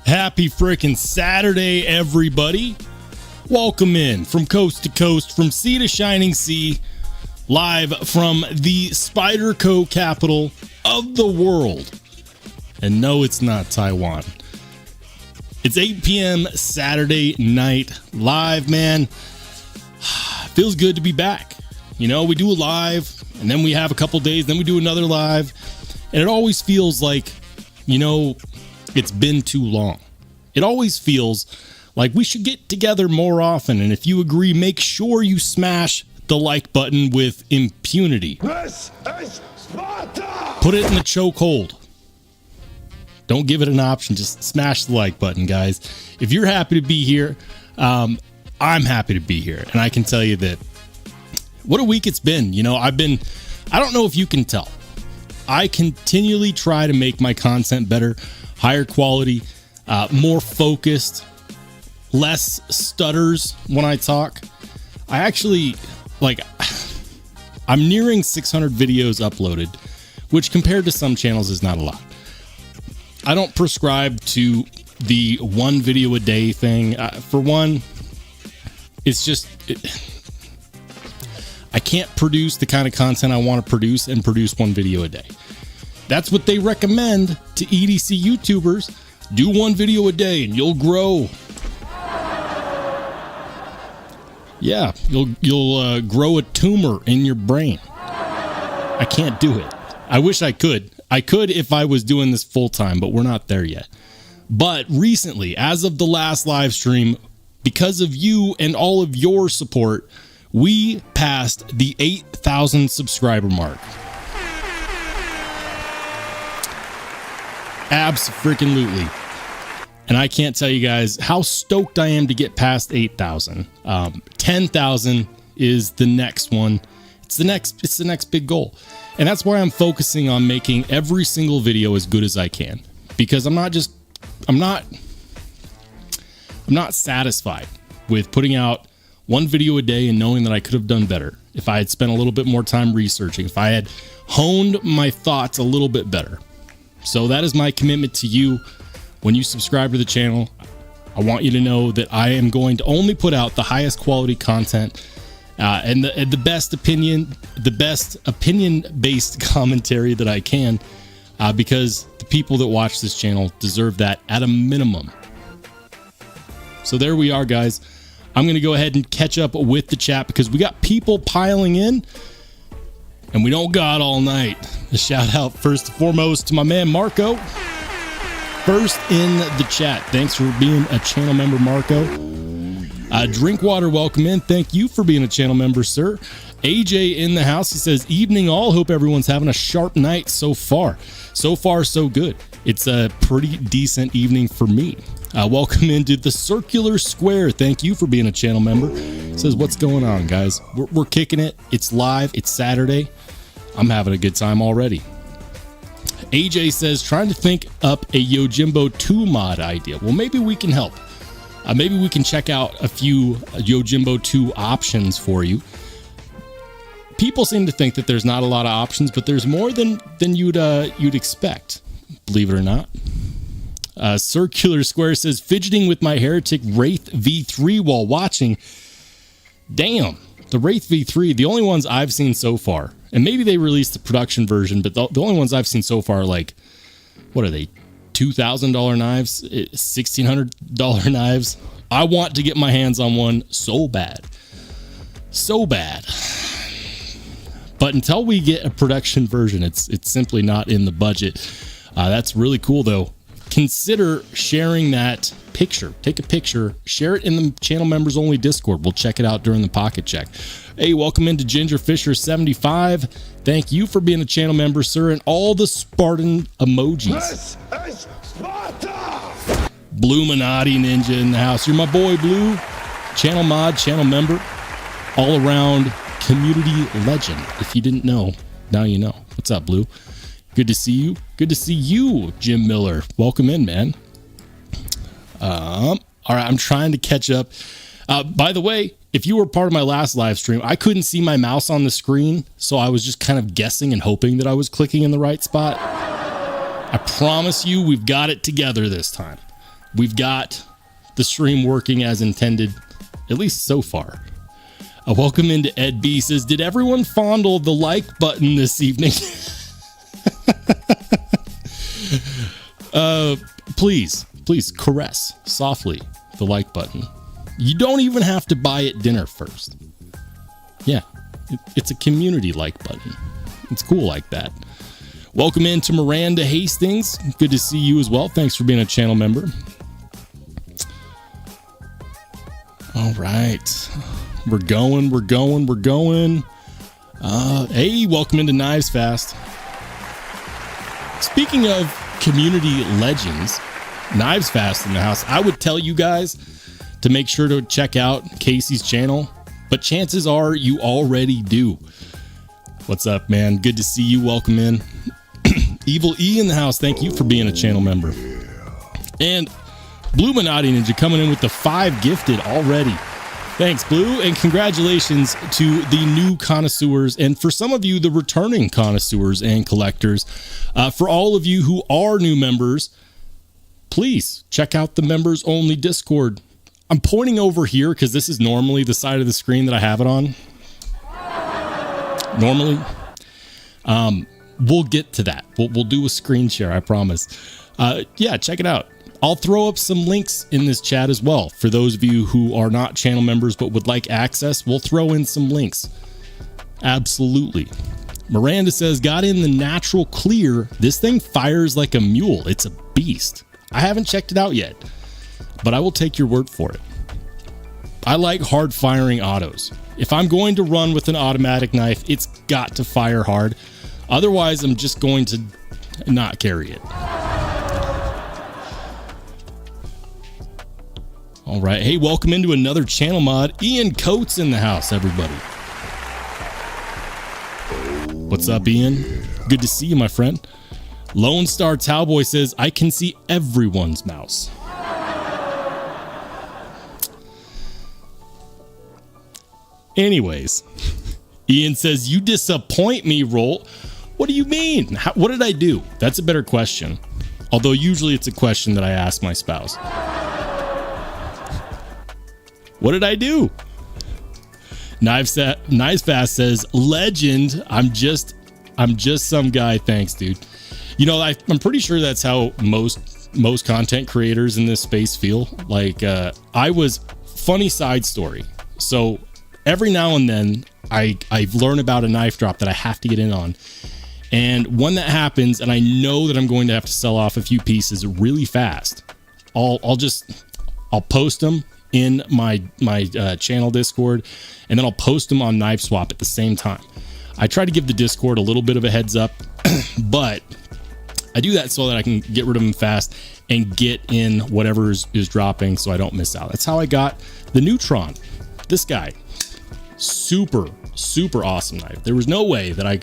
Happy frickin' Saturday, everybody. Welcome in from coast to coast, from sea to shining sea, live from the Spyderco capital of the world. And no, it's not Taiwan. It's 8 p.m. Saturday night, live, man. Feels good to be back. You know, we do a live, and then we have a couple days, then we do another live, and it always feels like, you know, it's been too long. It always feels like we should get together more often, and if you agree, make sure you smash the like button with impunity. This is Sparta! Put it in the chokehold. Don't give it an option. Just smash the like button, guys. If you're happy to be here, I'm happy to be here, and I can tell you that what a week it's been. You know, I don't know if you can tell. I continually try to make my content better, higher quality, more focused, less stutters when I talk. I actually, I'm nearing 600 videos uploaded, which compared to some channels is not a lot. I don't prescribe to the one video a day thing. For one, it's just... I can't produce the kind of content I want to produce and produce one video a day. That's what they recommend to EDC YouTubers. Do one video a day and you'll grow. Yeah, you'll grow a tumor in your brain. I can't do it. I wish I could. I could if I was doing this full time, but we're not there yet. But recently, as of the last live stream, because of you and all of your support, we passed the 8,000 subscriber mark. Abso-freaking-lutely. And I can't tell you guys how stoked I am to get past 8,000. 10,000 is the next one. It's the next big goal. And that's why I'm focusing on making every single video as good as I can. Because I'm not satisfied with putting out one video a day and knowing that I could have done better if I had spent a little bit more time researching, if I had honed my thoughts a little bit better. So that is my commitment to you. When you subscribe to the channel, I want you to know that I am going to only put out the highest quality content and the best opinion-based commentary that I can, because the people that watch this channel deserve that at a minimum. So there we are, guys. I'm going to go ahead and catch up with the chat because we got people piling in and we don't got all night. A shout out first and foremost to my man Marco. First in the chat. Thanks for being a channel member, Marco. Drinkwater, welcome in. Thank you for being a channel member, sir. AJ in the house. He says, evening all. Hope everyone's having a sharp night so far. So far, so good. It's a pretty decent evening for me. Welcome into the Circular Square. Thank you for being a channel member. Says, what's going on, guys? We're kicking it. It's live. It's Saturday. I'm having a good time already. AJ says, trying to think up a Yojimbo 2 mod idea. Well, maybe we can help. Maybe we can check out a few Yojimbo 2 options for you. People seem to think that there's not a lot of options, but there's more than you'd expect, believe it or not. Circular Square says, fidgeting with my Heretic Wraith V3 while watching. Damn, the Wraith V3, the only ones I've seen so far, and maybe they released the production version, but the only ones I've seen so far are like, what are they, $2,000 knives, $1,600 knives. I want to get my hands on one so bad. So bad. But until we get a production version, it's simply not in the budget. That's really cool, though. Consider sharing that picture. Take a picture, share it in the channel members only Discord. We'll check it out during the pocket check. Hey, welcome into Ginger Fisher 75. Thank you for being a channel member, sir, and all the Spartan emojis. This is Sparta! Bluminati Ninja in the house. You're my boy, Blue. Channel mod, channel member, all around community legend. If you didn't know, now you know. What's up, Blue? Good to see you. Good to see you, Jim Miller. Welcome in, man. All right, I'm trying to catch up. By the way, if you were part of my last live stream, I couldn't see my mouse on the screen, so I was just kind of guessing and hoping that I was clicking in the right spot. I promise you, we've got it together this time. we've got the stream working as intended, at least so far. Welcome into Ed B says, did everyone fondle the like button this evening? Please caress softly the like button. You don't even have to buy it dinner first. Yeah, it's a community like button. It's cool like that. Welcome into Miranda Hastings. Good to see you as well. Thanks for being a channel member. All right. We're going. Hey, welcome into Knives Fast. Speaking of community legends, Knives Fast in the house, I would tell you guys to make sure to check out Casey's channel, but chances are you already do. What's up, man? Good to see you. Welcome in. Evil E in the house, thank you for being a channel member. And Blue Minotti Ninja coming in with the 5 gifted already. Thanks, Blue, and congratulations to the new connoisseurs, and for some of you, the returning connoisseurs and collectors. For all of you who are new members, please check out the members only Discord. I'm pointing over here because this is normally the side of the screen that I have it on. Normally. We'll get to that. We'll do a screen share, I promise. Yeah, check it out. I'll throw up some links in this chat as well. For those of you who are not channel members but would like access, we'll throw in some links. Absolutely. Miranda says, got in the natural clear. This thing fires like a mule. It's a beast. I haven't checked it out yet, but I will take your word for it. I like hard firing autos. If I'm going to run with an automatic knife, it's got to fire hard. Otherwise, I'm just going to not carry it. All right. Hey, welcome into another channel mod. Ian Coates in the house, everybody. What's up, Ian? Good to see you, my friend. Lone Star Cowboy says, I can see everyone's mouse. Anyways, Ian says, you disappoint me, Roll. What do you mean? What did I do? That's a better question. Although usually it's a question that I ask my spouse. What did I do? Knives Fast says, legend. I'm just some guy. Thanks, dude. You know, I'm pretty sure that's how most content creators in this space feel. Like, I was funny side story. So every now and then I learn about a knife drop that I have to get in on. And when that happens, and I know that I'm going to have to sell off a few pieces really fast, I'll post them in my channel Discord, and then I'll post them on Knife Swap at the same time. I try to give the Discord a little bit of a heads up, but I do that so that I can get rid of them fast and get in whatever is dropping so I don't miss out. That's how I got the Neutron. This guy, super awesome knife. There was no way that I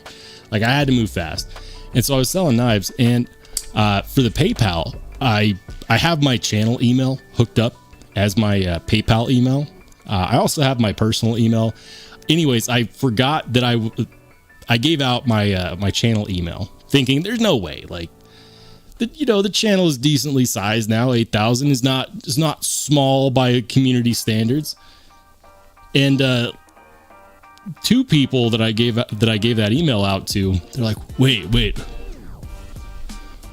had to move fast. And so I was selling knives, and for the PayPal, I have my channel email hooked up as my PayPal email. I also have my personal email. Anyways, I forgot that I gave out my channel email, thinking there's no way, like, the channel is decently sized now. 8,000 is not small by community standards. And 2 people that I gave that email out to, they're like, wait,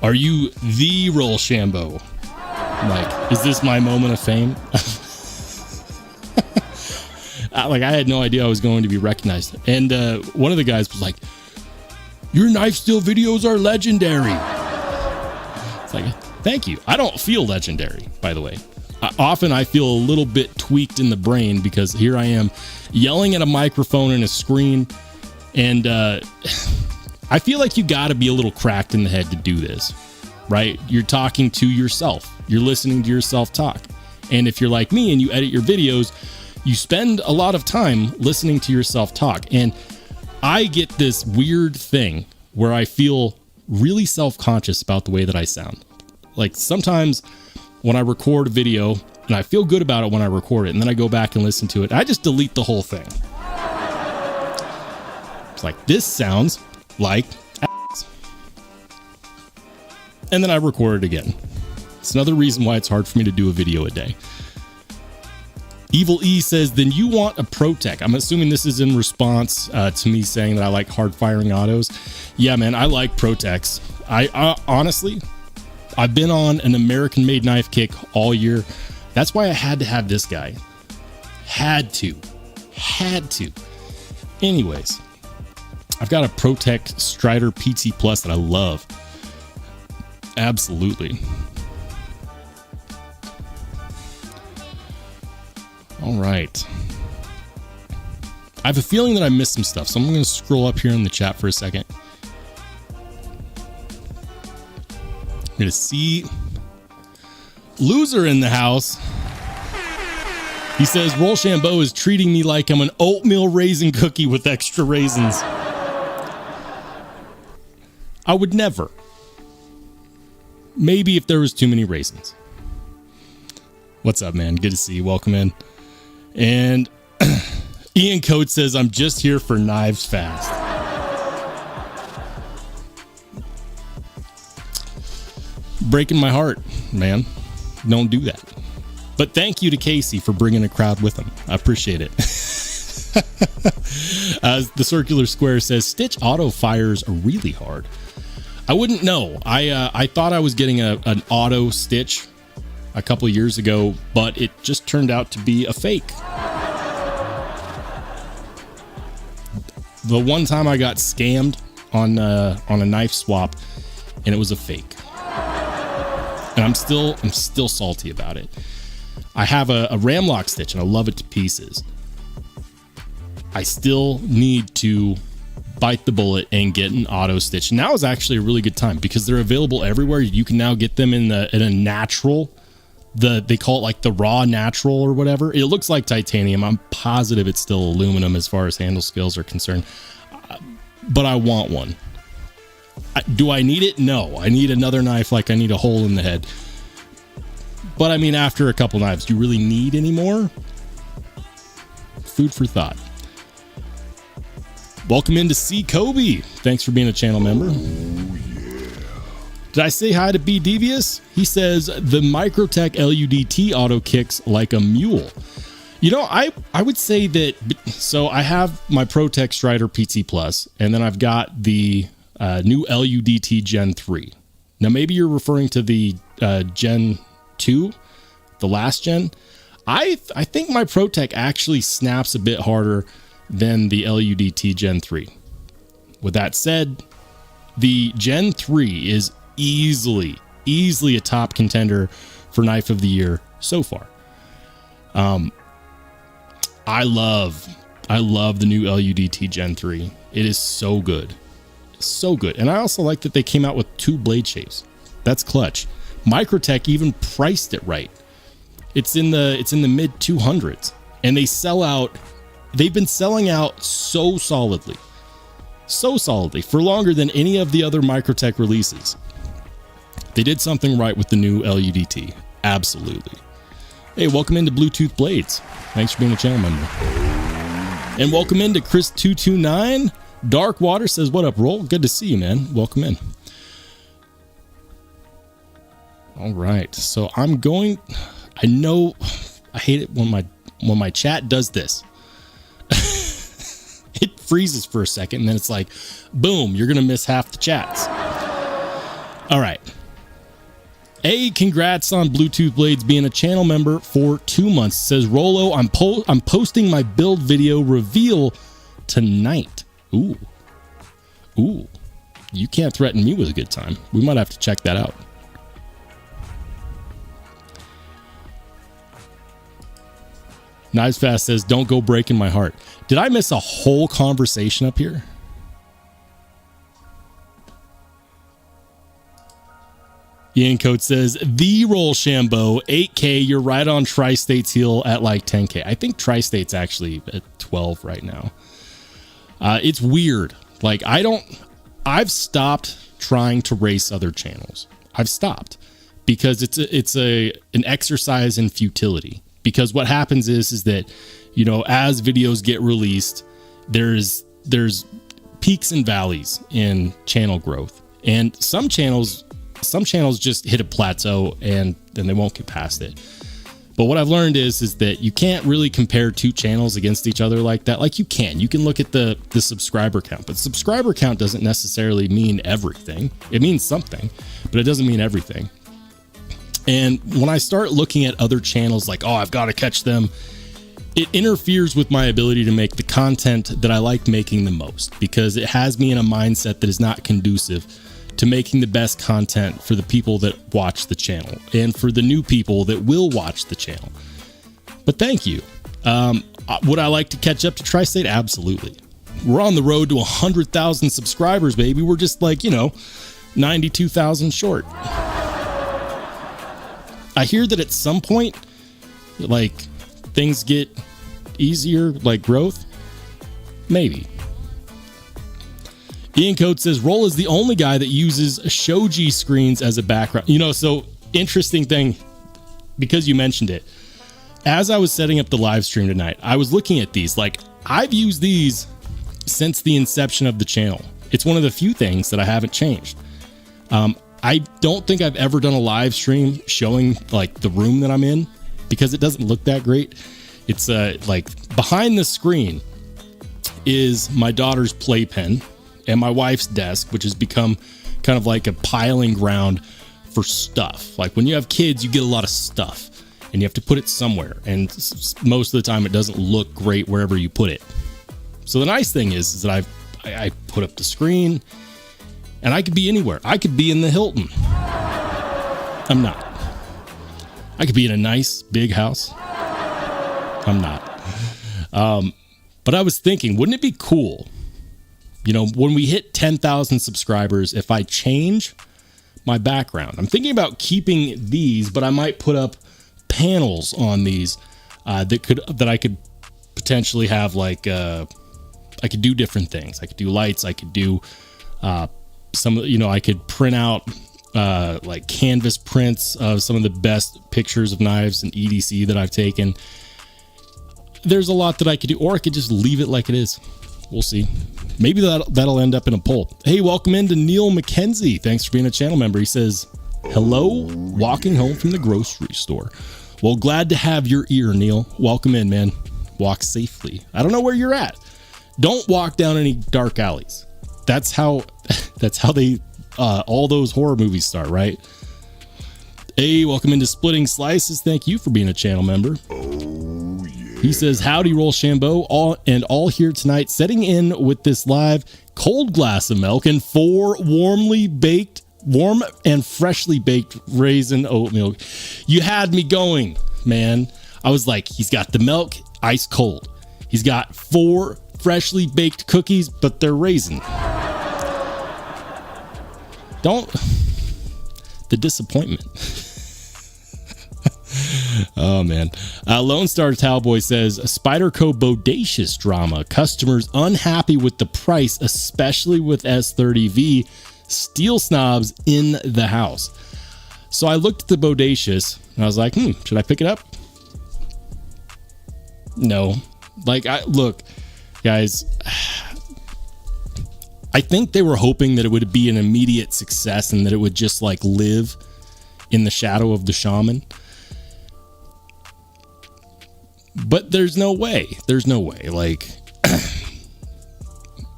are you the Rollshambo? I'm like, is this my moment of fame? Like, I had no idea I was going to be recognized. And one of the guys was like, your knife steal videos are legendary. It's like, thank you. I don't feel legendary, by the way. Often I feel a little bit tweaked in the brain because here I am yelling at a microphone and a screen. And I feel like you got to be a little cracked in the head to do this, right? You're talking to yourself. You're listening to yourself talk. And if you're like me and you edit your videos, you spend a lot of time listening to yourself talk. And I get this weird thing where I feel really self-conscious about the way that I sound. Like, sometimes when I record a video, and I feel good about it when I record it, and then I go back and listen to it, I just delete the whole thing. It's like, this sounds like ass. And then I record it again. It's another reason why it's hard for me to do a video a day. Evil E says, then you want a ProTech. I'm assuming this is in response to me saying that I like hard firing autos. Yeah, man, I like ProTechs. I honestly, I've been on an American made knife kick all year. That's why I had to have this guy. Had to. Anyways, I've got a ProTech Strider PT Plus that I love. Absolutely. All right. I have a feeling that I missed some stuff, so I'm going to scroll up here in the chat for a second. I'm going to see Loser in the house. He says, Rollshambo is treating me like I'm an oatmeal raisin cookie with extra raisins. I would never. Maybe if there was too many raisins. What's up, man? Good to see you. Welcome in. And Ian Coates says, I'm just here for knives fast. Breaking my heart, man. Don't do that. But thank you to Casey for bringing a crowd with him. I appreciate it. The circular square says, Stitch auto fires really hard. I wouldn't know. I thought I was getting an auto Stitch a couple years ago, but it just turned out to be a fake. The one time I got scammed on a knife swap, and it was a fake. And I'm still salty about it. I have a Ramlock Stitch and I love it to pieces. I still need to bite the bullet and get an auto Stitch. Now is actually a really good time because they're available everywhere. You can now get them in a natural. They call it like the raw natural or whatever. It looks like titanium. I'm positive it's still aluminum as far as handle skills are concerned. But I want one. Do I need it? No. I need another knife like I need a hole in the head. But I mean, after a couple knives, do you really need any more? Food for thought. Welcome in to see Kobe. Thanks for being a channel member. Did I say hi to B Devious? He says the microtech LUDT auto kicks like a mule. You know, I would say that. So I have my ProTech Strider PT Plus, and then I've got the new LUDT Gen 3. Now maybe you're referring to the Gen 2, the last gen. I think my ProTech actually snaps a bit harder than the LUDT Gen 3. With that said, the Gen 3 is easily a top contender for knife of the year so far. I love the new LUDT Gen 3. It is so good. So good. And I also like that they came out with 2 blade shapes. That's clutch. Microtech even priced it right. It's in the mid 200s, and they sell out. They've been selling out so solidly for longer than any of the other Microtech releases. They did something right with the new LUDT. Absolutely. Hey, welcome into Bluetooth Blades. Thanks for being a channel member. And welcome into Chris229. Dark Water says, what up, Roll? Good to see you, man. Welcome in. All right. So I'm going. I know I hate it when my chat does this. It freezes for a second, and then it's like, boom, you're going to miss half the chats. All right. Hey, congrats on Bluetooth Blades being a channel member for 2 months. It says, Rollo, I'm posting my build video reveal tonight. Ooh. You can't threaten me with a good time. We might have to check that out. Knives Fast says, don't go breaking my heart. Did I miss a whole conversation up here? Ian Coates says, the Rollshambo 8K, you're right on Tri-State's heel at like 10K. I think Tri-State's actually at 12 right now. It's weird. Like, I've stopped trying to race other channels. I've stopped because it's an exercise in futility. Because what happens is that, you know, as videos get released, there's peaks and valleys in channel growth. And some channels some channels just hit a plateau and then they won't get past it. But what I've learned is that you can't really compare two channels against each other like that. Like you can look at the subscriber count, but subscriber count doesn't necessarily mean everything. It means something, but it doesn't mean everything. And when I start looking at other channels like, oh, I've got to catch them, it interferes with my ability to make the content that I like making the most, because it has me in a mindset that is not conducive to making the best content for the people that watch the channel and for the new people that will watch the channel. But thank you. Would I like to catch up to Tri-State? Absolutely. We're on the road to 100,000 subscribers, baby. We're just like, 92,000 short. I hear that at some point, like, things get easier, like growth. Maybe. Ian Coates says, Roll is the only guy that uses shoji screens as a background. So interesting thing, because you mentioned it. As I was setting up the live stream tonight, I was looking at these. Like, I've used these since the inception of the channel. It's one of the few things that I haven't changed. I don't think I've ever done a live stream showing like the room that I'm in, because it doesn't look that great. It's like behind the screen is my daughter's playpen and my wife's desk, which has become kind of like a piling ground for stuff. Like when you have kids, you get a lot of stuff and you have to put it somewhere. And most of the time it doesn't look great wherever you put it. So the nice thing is that I put up the screen and I could be anywhere. I could be in the Hilton. I'm not. I could be in a nice big house. I'm not. But I was thinking, wouldn't it be cool, when we hit 10,000 subscribers, if I change my background? I'm thinking about keeping these, but I might put up panels on these that I could potentially have, like, I could do different things. I could do lights. I could do I could print out like canvas prints of some of the best pictures of knives and EDC that I've taken. There's a lot that I could do, or I could just leave it like it is. We'll see. Maybe that'll end up in a poll. Hey, welcome into Neil McKenzie. Thanks for being a channel member. He says, hello, walking home from the grocery store. Well, glad to have your ear, Neil. Welcome in, man. Walk safely. I don't know where you're at. Don't walk down any dark alleys. That's how they all those horror movies start, right? Hey, welcome into Splitting Slices. Thank you for being a channel member. Oh, yeah. He says, howdy, Rollshambo, all here tonight, setting in with this live cold glass of milk and 4 warm and freshly baked raisin oatmeal. You had me going, man. I was like, he's got the milk ice cold. He's got 4 freshly baked cookies, but they're raisin. The disappointment. Oh, man. Lone Star Talboy says, Spyderco bodacious drama. Customers unhappy with the price, especially with S30V. Steel snobs in the house. So I looked at the bodacious and I was like, should I pick it up? No. Look, guys, I think they were hoping that it would be an immediate success and that it would just like live in the shadow of the shaman. But there's no way. There's no way. Like,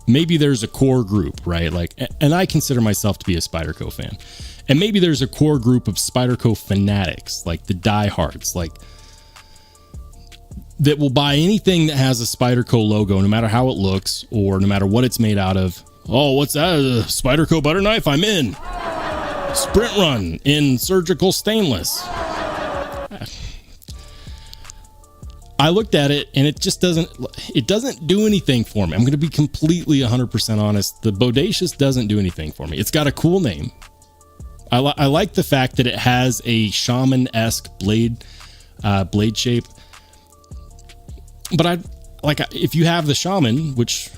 maybe there's a core group, right? Like, and I consider myself to be a Spyderco fan. And maybe there's a core group of Spyderco fanatics, like the diehards, like, that will buy anything that has a Spyderco logo, no matter how it looks or no matter what it's made out of. Oh, what's that? A Spyderco butter knife? I'm in. Sprint run in surgical stainless. I looked at it and it just doesn't do anything for me. I'm going to be completely 100% honest. The bodacious doesn't do anything for me. It's got a cool name. I like the fact that it has a shaman-esque blade shape. But if you have the shaman, which,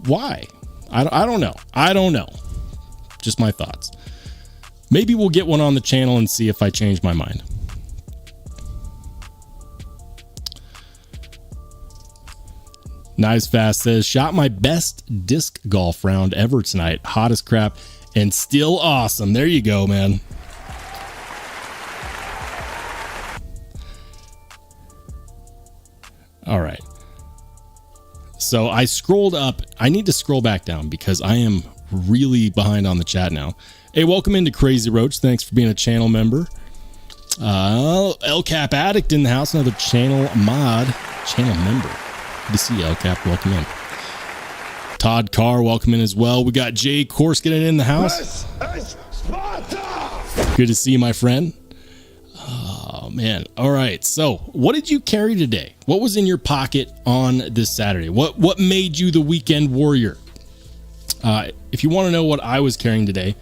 why? I don't know. I don't know. Just my thoughts. Maybe we'll get one on the channel and see if I change my mind. Knives Fast says, shot my best disc golf round ever tonight. Hot as crap. and still awesome. There you go, man. All right. So I scrolled up. I need to scroll back down because I am really behind on the chat now. Hey, welcome into Crazy Roach. Thanks for being a channel member. El Cap Addict in the house, another channel mod, channel member. Good to see you, El Cap. Welcome in. Todd Carr, welcome in as well. We got Jay Course getting in the house. This is Sparta! Good to see you, my friend. Oh, man. All right. So what did you carry today? What was in your pocket on this Saturday? What made you the weekend warrior? If you want to know what I was carrying today,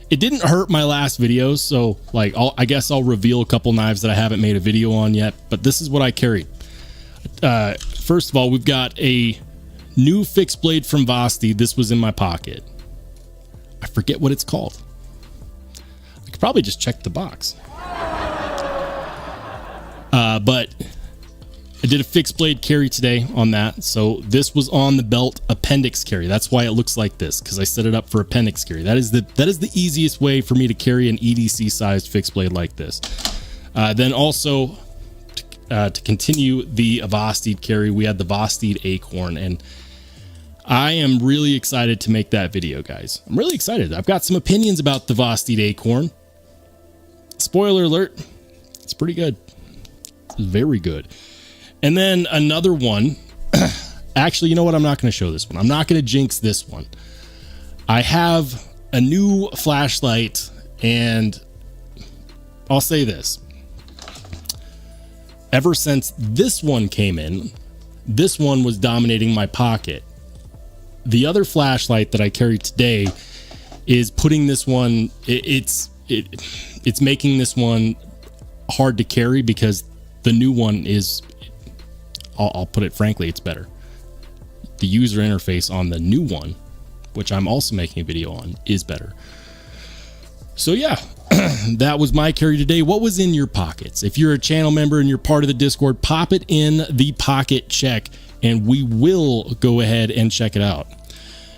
it didn't hurt my last video. So like, I guess I'll reveal a couple knives that I haven't made a video on yet, but this is what I carried. First of all, we've got a new fixed blade from Vosti. This was in my pocket. I forget what it's called. I could probably just check the box. But I did a fixed blade carry today on that. So this was on the belt appendix carry. That's why it looks like this, because I set it up for appendix carry. That is the easiest way for me to carry an EDC sized fixed blade like this. Then also to continue the Vosti carry, we had the Vosti Acorn, and I am really excited to make that video, guys. I'm really excited. I've got some opinions about the Vosti Acorn. Spoiler alert, it's pretty good. It's very good. And then another one. Actually, you know what? I'm not going to show this one. I'm not going to jinx this one. I have a new flashlight, and I'll say this. Ever since this one came in, this one was dominating my pocket. The other flashlight that I carry today is putting this one, it's making this one hard to carry because the new one is, I'll put it frankly, it's better. The user interface on the new one, which I'm also making a video on, is better. So yeah, that was my carry today. What was in your pockets? If you're a channel member and you're part of the Discord, pop it in the pocket check and we will go ahead and check it out.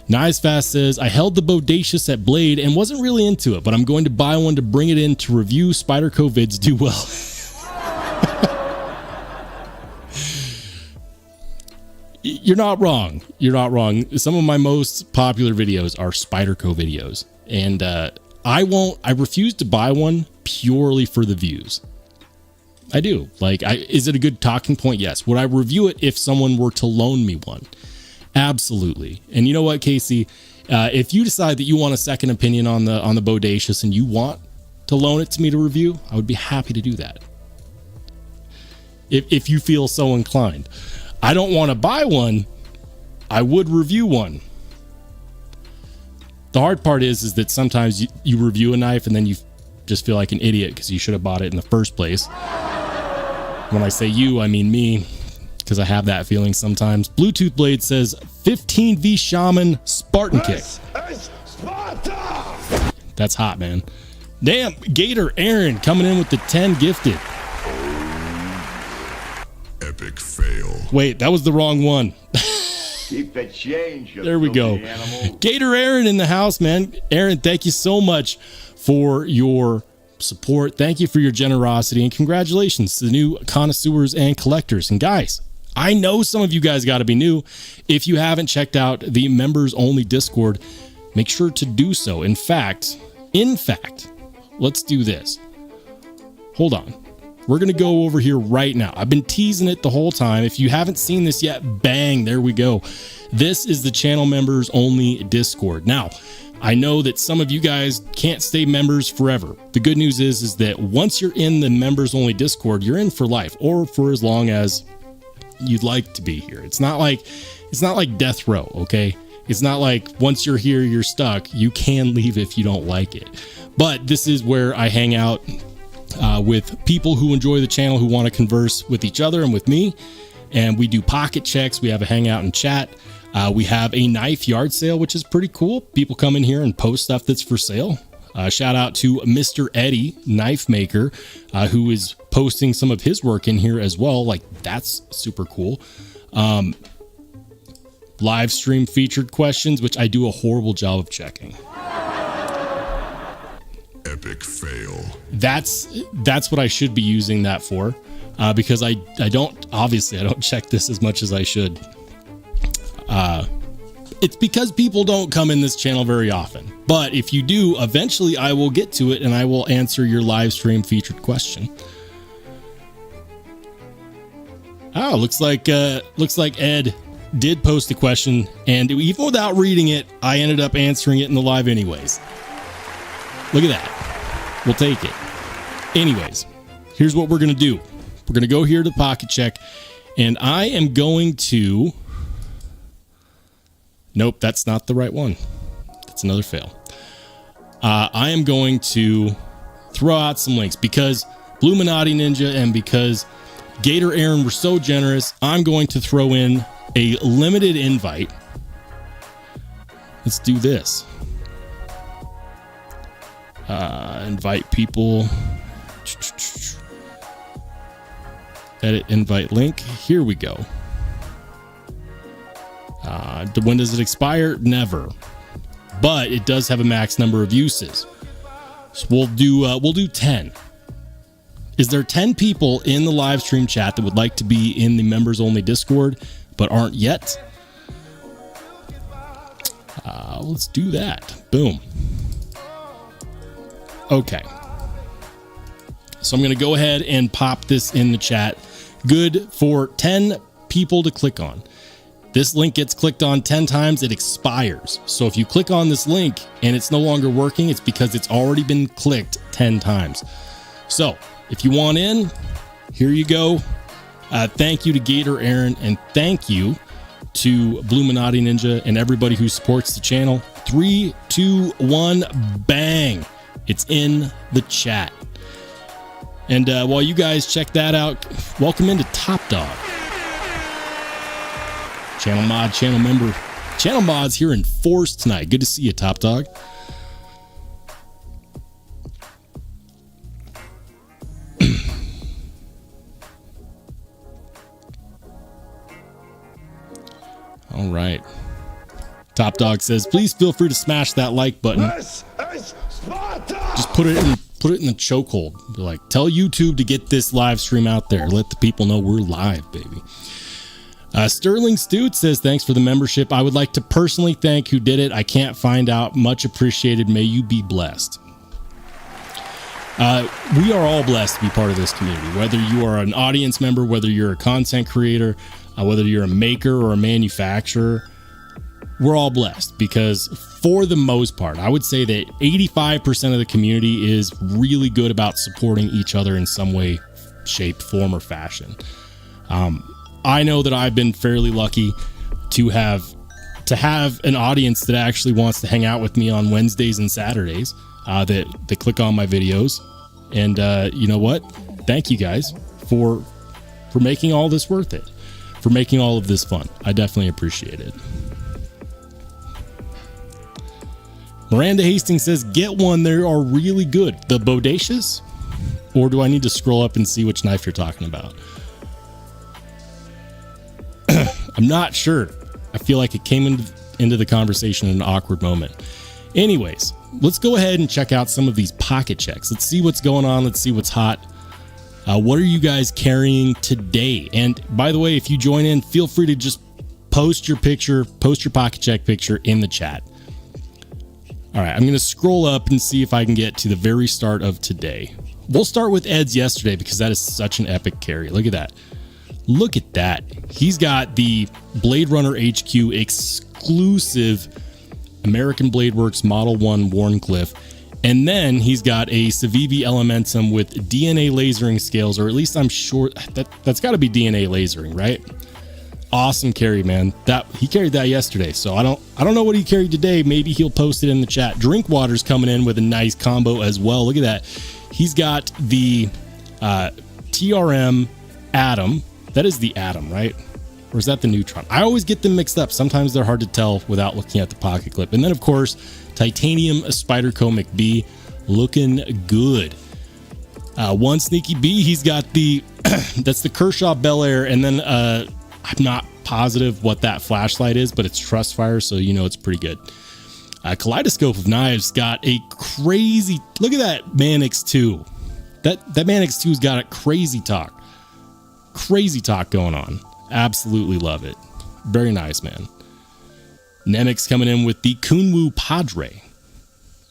Knives Fast says, I held the Bodacious at Blade and wasn't really into it, but I'm going to buy one to bring it in to review. Spyderco vids do well. You're not wrong. You're not wrong. Some of my most popular videos are Spyderco videos, and I refuse to buy one purely for the views. I do. Like, is it a good talking point? Yes. Would I review it if someone were to loan me one? Absolutely. And you know what, Casey? If you decide that you want a second opinion on the Bodacious and you want to loan it to me to review, I would be happy to do that. If you feel so inclined. I don't want to buy one. I would review one. The hard part is that sometimes you review a knife and then you just feel like an idiot because you should have bought it in the first place. When I say you, I mean me, because I have that feeling sometimes. Bluetooth Blade says 15V Shaman Spartan Kick. That's hot, man. Damn, Gator Aaron coming in with the 10 gifted. Epic fail. Wait, that was the wrong one. Keep the change. There we go. Animal. Gator Aaron in the house, man. Aaron, thank you so much for your support. Thank you for your generosity, and congratulations to the new connoisseurs and collectors. And guys, I know some of you guys got to be new. If you haven't checked out the members only Discord, make sure to do so. In fact, let's do this. Hold on. We're going to go over here right now. I've been teasing it the whole time. If you haven't seen this yet, bang, there we go. This is the channel members only Discord. Now, I know that some of you guys can't stay members forever. The good news is that once you're in the members only Discord, you're in for life, or for as long as you'd like to be here. It's not like death row, okay? It's not like once you're here, you're stuck. You can leave if you don't like it. But this is where I hang out with people who enjoy the channel, who want to converse with each other and with me. And we do pocket checks. We have a hangout and chat. We have a knife yard sale, which is pretty cool. People come in here and post stuff that's for sale. Shout out to Mr. Eddie, knife maker, who is posting some of his work in here as well. Like, that's super cool. Live stream featured questions, which I do a horrible job of checking. Epic fail. That's what I should be using that for, because I don't check this as much as I should. It's because people don't come in this channel very often, but if you do, eventually I will get to it and I will answer your live stream featured question. Oh, looks like Ed did post a question, and even without reading it, I ended up answering it in the live anyways. Look at that. We'll take it. Anyways, here's what we're going to do. We're going to go here to pocket check, and I am going to... Nope, that's not the right one. That's another fail. I am going to throw out some links because Bluminati Ninja and because Gator Aaron were so generous. I'm going to throw in a limited invite. Let's do this. Invite people. Edit invite link. Here we go. When does it expire? Never. But it does have a max number of uses. So we'll do 10. Is there 10 people in the live stream chat that would like to be in the members only Discord but aren't yet? Let's do that. Boom. Okay. So I'm going to go ahead and pop this in the chat. Good for 10 people to click on. This link gets clicked on 10 times, it expires. So if you click on this link and it's no longer working, it's because it's already been clicked 10 times. So if you want in, here you go. Thank you to Gator Aaron, and thank you to Bluminati Ninja and everybody who supports the channel. 3, 2, 1, bang. It's in the chat. And while you guys check that out, welcome into Top Dog. Channel mod, channel member. Channel mods here in force tonight. Good to see you, Top Dog. All right. Top Dog says, please feel free to smash that like button. This is Sparta! Just put it in the chokehold. Be like, tell YouTube to get this live stream out there. Let the people know we're live, baby. Sterling Stute says, thanks for the membership. I would like to personally thank who did it. I can't find out. Much appreciated. May you be blessed. We are all blessed to be part of this community, whether you are an audience member, whether you're a content creator, whether you're a maker or a manufacturer. We're all blessed because for the most part, I would say that 85% of the community is really good about supporting each other in some way, shape, form, or fashion. I know that I've been fairly lucky to have an audience that actually wants to hang out with me on Wednesdays and Saturdays, that click on my videos. And you know what? Thank you guys for making all this worth it, for making all of this fun. I definitely appreciate it. Miranda Hastings says, get one. They are really good. The Bodacious? Or do I need to scroll up and see which knife you're talking about? I'm not sure. I feel like it came into the conversation in an awkward moment. Anyways, let's go ahead and check out some of these pocket checks. Let's see what's going on. Let's see what's hot. What are you guys carrying today? And by the way, if you join in, feel free to just post your pocket check picture in the chat. All right, I'm going to scroll up and see if I can get to the very start of today. We'll start with Ed's yesterday because that is such an epic carry. Look at that. Look at that. He's got the Blade Runner HQ exclusive American Blade Works Model 1 Warncliffe. And then he's got a Civivi Elementum with DNA lasering scales, or at least I'm sure that's got to be DNA lasering, right? Awesome carry, man. He carried that yesterday, so I don't know what he carried today. Maybe he'll post it in the chat. Drinkwater's coming in with a nice combo as well. Look at that. He's got the TRM Atom. That is the Atom, right? Or is that the Neutron? I always get them mixed up. Sometimes they're hard to tell without looking at the pocket clip. And then, of course, Titanium Spyderco McBee, looking good. One Sneaky B, he's got the that's the Kershaw Bel Air, and then I'm not positive what that flashlight is, but it's Trustfire, so you know it's pretty good. Kaleidoscope of Knives got a crazy, look at that Man X2. That Man X2's got a crazy talk going on. Absolutely love it. Very nice, man. Nemec's coming in with the Kunwu Padre.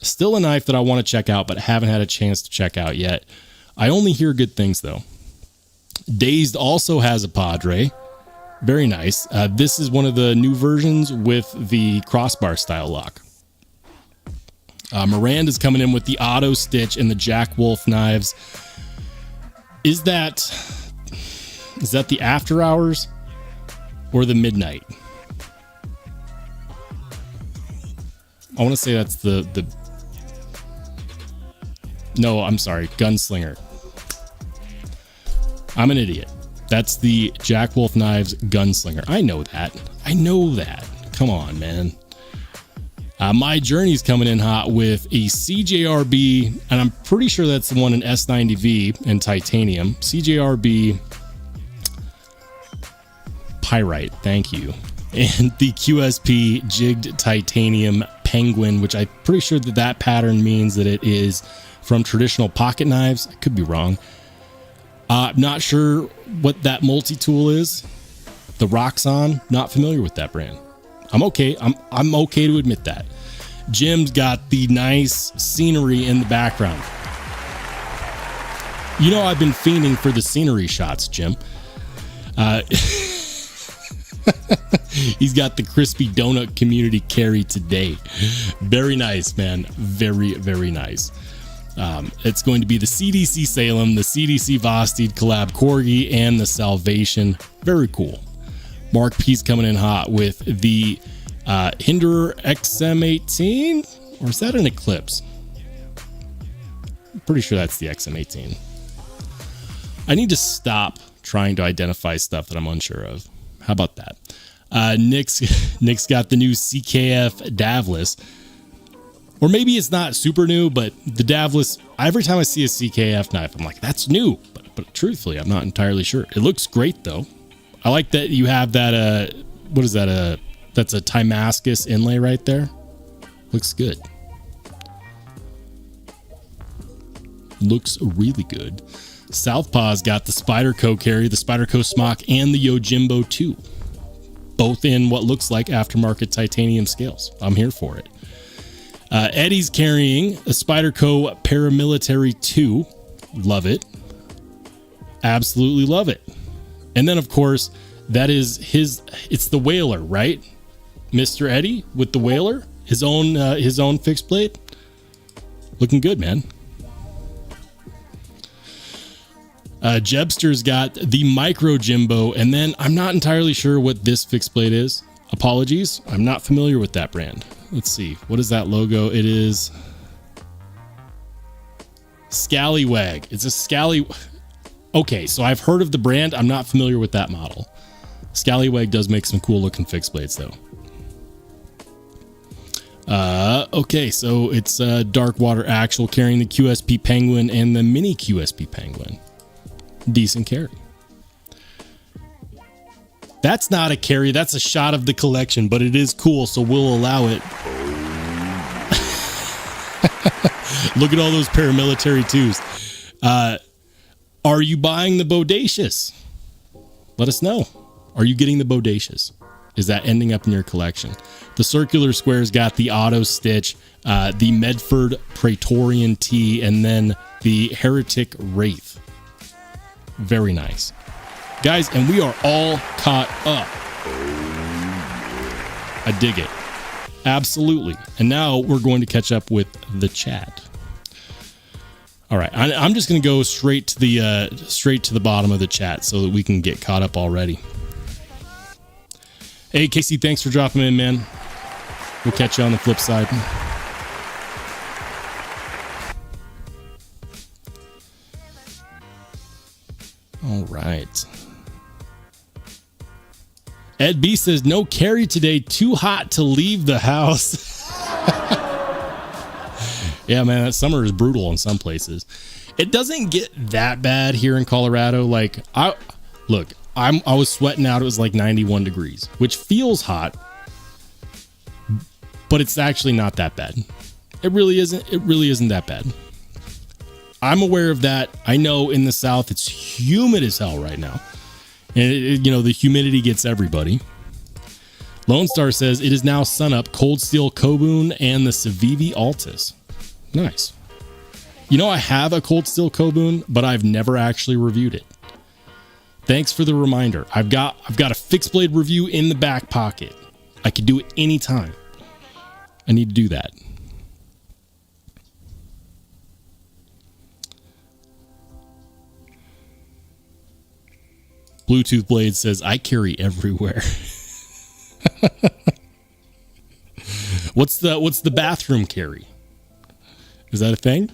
Still a knife that I want to check out, but haven't had a chance to check out yet. I only hear good things though. Dazed also has a Padre. Very nice. This is one of the new versions with the crossbar style lock. Miranda's coming in with the Auto Stitch and the Jack Wolf knives. Is that the after hours or the midnight? I want to say that's the no, I'm sorry, Gunslinger. I'm an idiot. That's the Jack Wolf Knives Gunslinger. I know that. Come on, man. My Journey's coming in hot with a CJRB, and I'm pretty sure that's the one in S90V in titanium. CJRB Pyrite, thank you. And the QSP jigged titanium penguin, which I'm pretty sure that pattern means that it is from traditional pocket knives. I could be wrong. Not sure what that multi-tool is. The Roxxon, not familiar with that brand. I'm okay. I'm okay to admit that. Jim's got the nice scenery in the background. You know I've been fiending for the scenery shots, Jim. He's got the crispy donut community carry today. Very nice, man. Very, very nice. It's going to be the CDC Salem, the CDC Vosteed collab Corgi, and the Salvation. Very cool. Mark P's coming in hot with the Hinderer XM18, or is that an Eclipse? I'm pretty sure that's the XM18. I need to stop trying to identify stuff that I'm unsure of. How about that? Nick's got the new CKF Davlis. Or maybe it's not super new, but the Davlis, every time I see a CKF knife, I'm like, that's new. But truthfully, I'm not entirely sure. It looks great, though. I like that you have that, what is that? That's a Timascus inlay right there. Looks good. Looks really good. Southpaw's got the Spyderco carry, the Spyderco Smock, and the Yojimbo 2. Both in what looks like aftermarket titanium scales. I'm here for it. Eddie's carrying a Spyderco Paramilitary 2. Love it. Absolutely love it. And then, of course, that is it's the Whaler, right? Mr. Eddie with the Whaler, his own fixed blade. Looking good, man. Jebster's got the Micro Jimbo, and then I'm not entirely sure what this fixed blade is. Apologies, I'm not familiar with that brand. Let's see, what is that logo? It is Scallywag. It's a Scally. Okay, so I've heard of the brand. I'm not familiar with that model. Scallywag does make some cool looking fixed blades though. Okay, so it's Dark Water Actual carrying the QSP Penguin and the Mini QSP Penguin. Decent carry. That's not a carry, that's a shot of the collection, but it is cool, so we'll allow it. Look at all those paramilitary 2s. Are you buying the Bodacious? Let us know. Are you getting the Bodacious? Is that ending up in your collection? The Circular Square's got the Auto Stitch, the Medford Praetorian T, and then the Heretic Wraith. Very nice. Guys, and we are all caught up. I dig it. Absolutely. And now we're going to catch up with the chat. All right, I'm just going to go straight to the bottom of the chat so that we can get caught up already. Hey, Casey, thanks for dropping in, man. We'll catch you on the flip side. All right. Ed B says, no carry today. Too hot to leave the house. Yeah, man, that summer is brutal in some places. It doesn't get that bad here in Colorado. Like, I was sweating out. It was like 91 degrees, which feels hot. but it's actually not that bad. It really isn't. It really isn't that bad. I'm aware of that. I know in the South it's humid as hell right now, and the humidity gets everybody. Lone Star says it is now sunup, Cold Steel Kobun, and the Civivi Altus. Nice. I have a Cold Steel Kobun, but I've never actually reviewed it. Thanks for the reminder. I've got a fixed blade review in the back pocket. I could do it anytime. I need to do that. Bluetooth Blade says I carry everywhere. What's the bathroom carry? Is that a thing?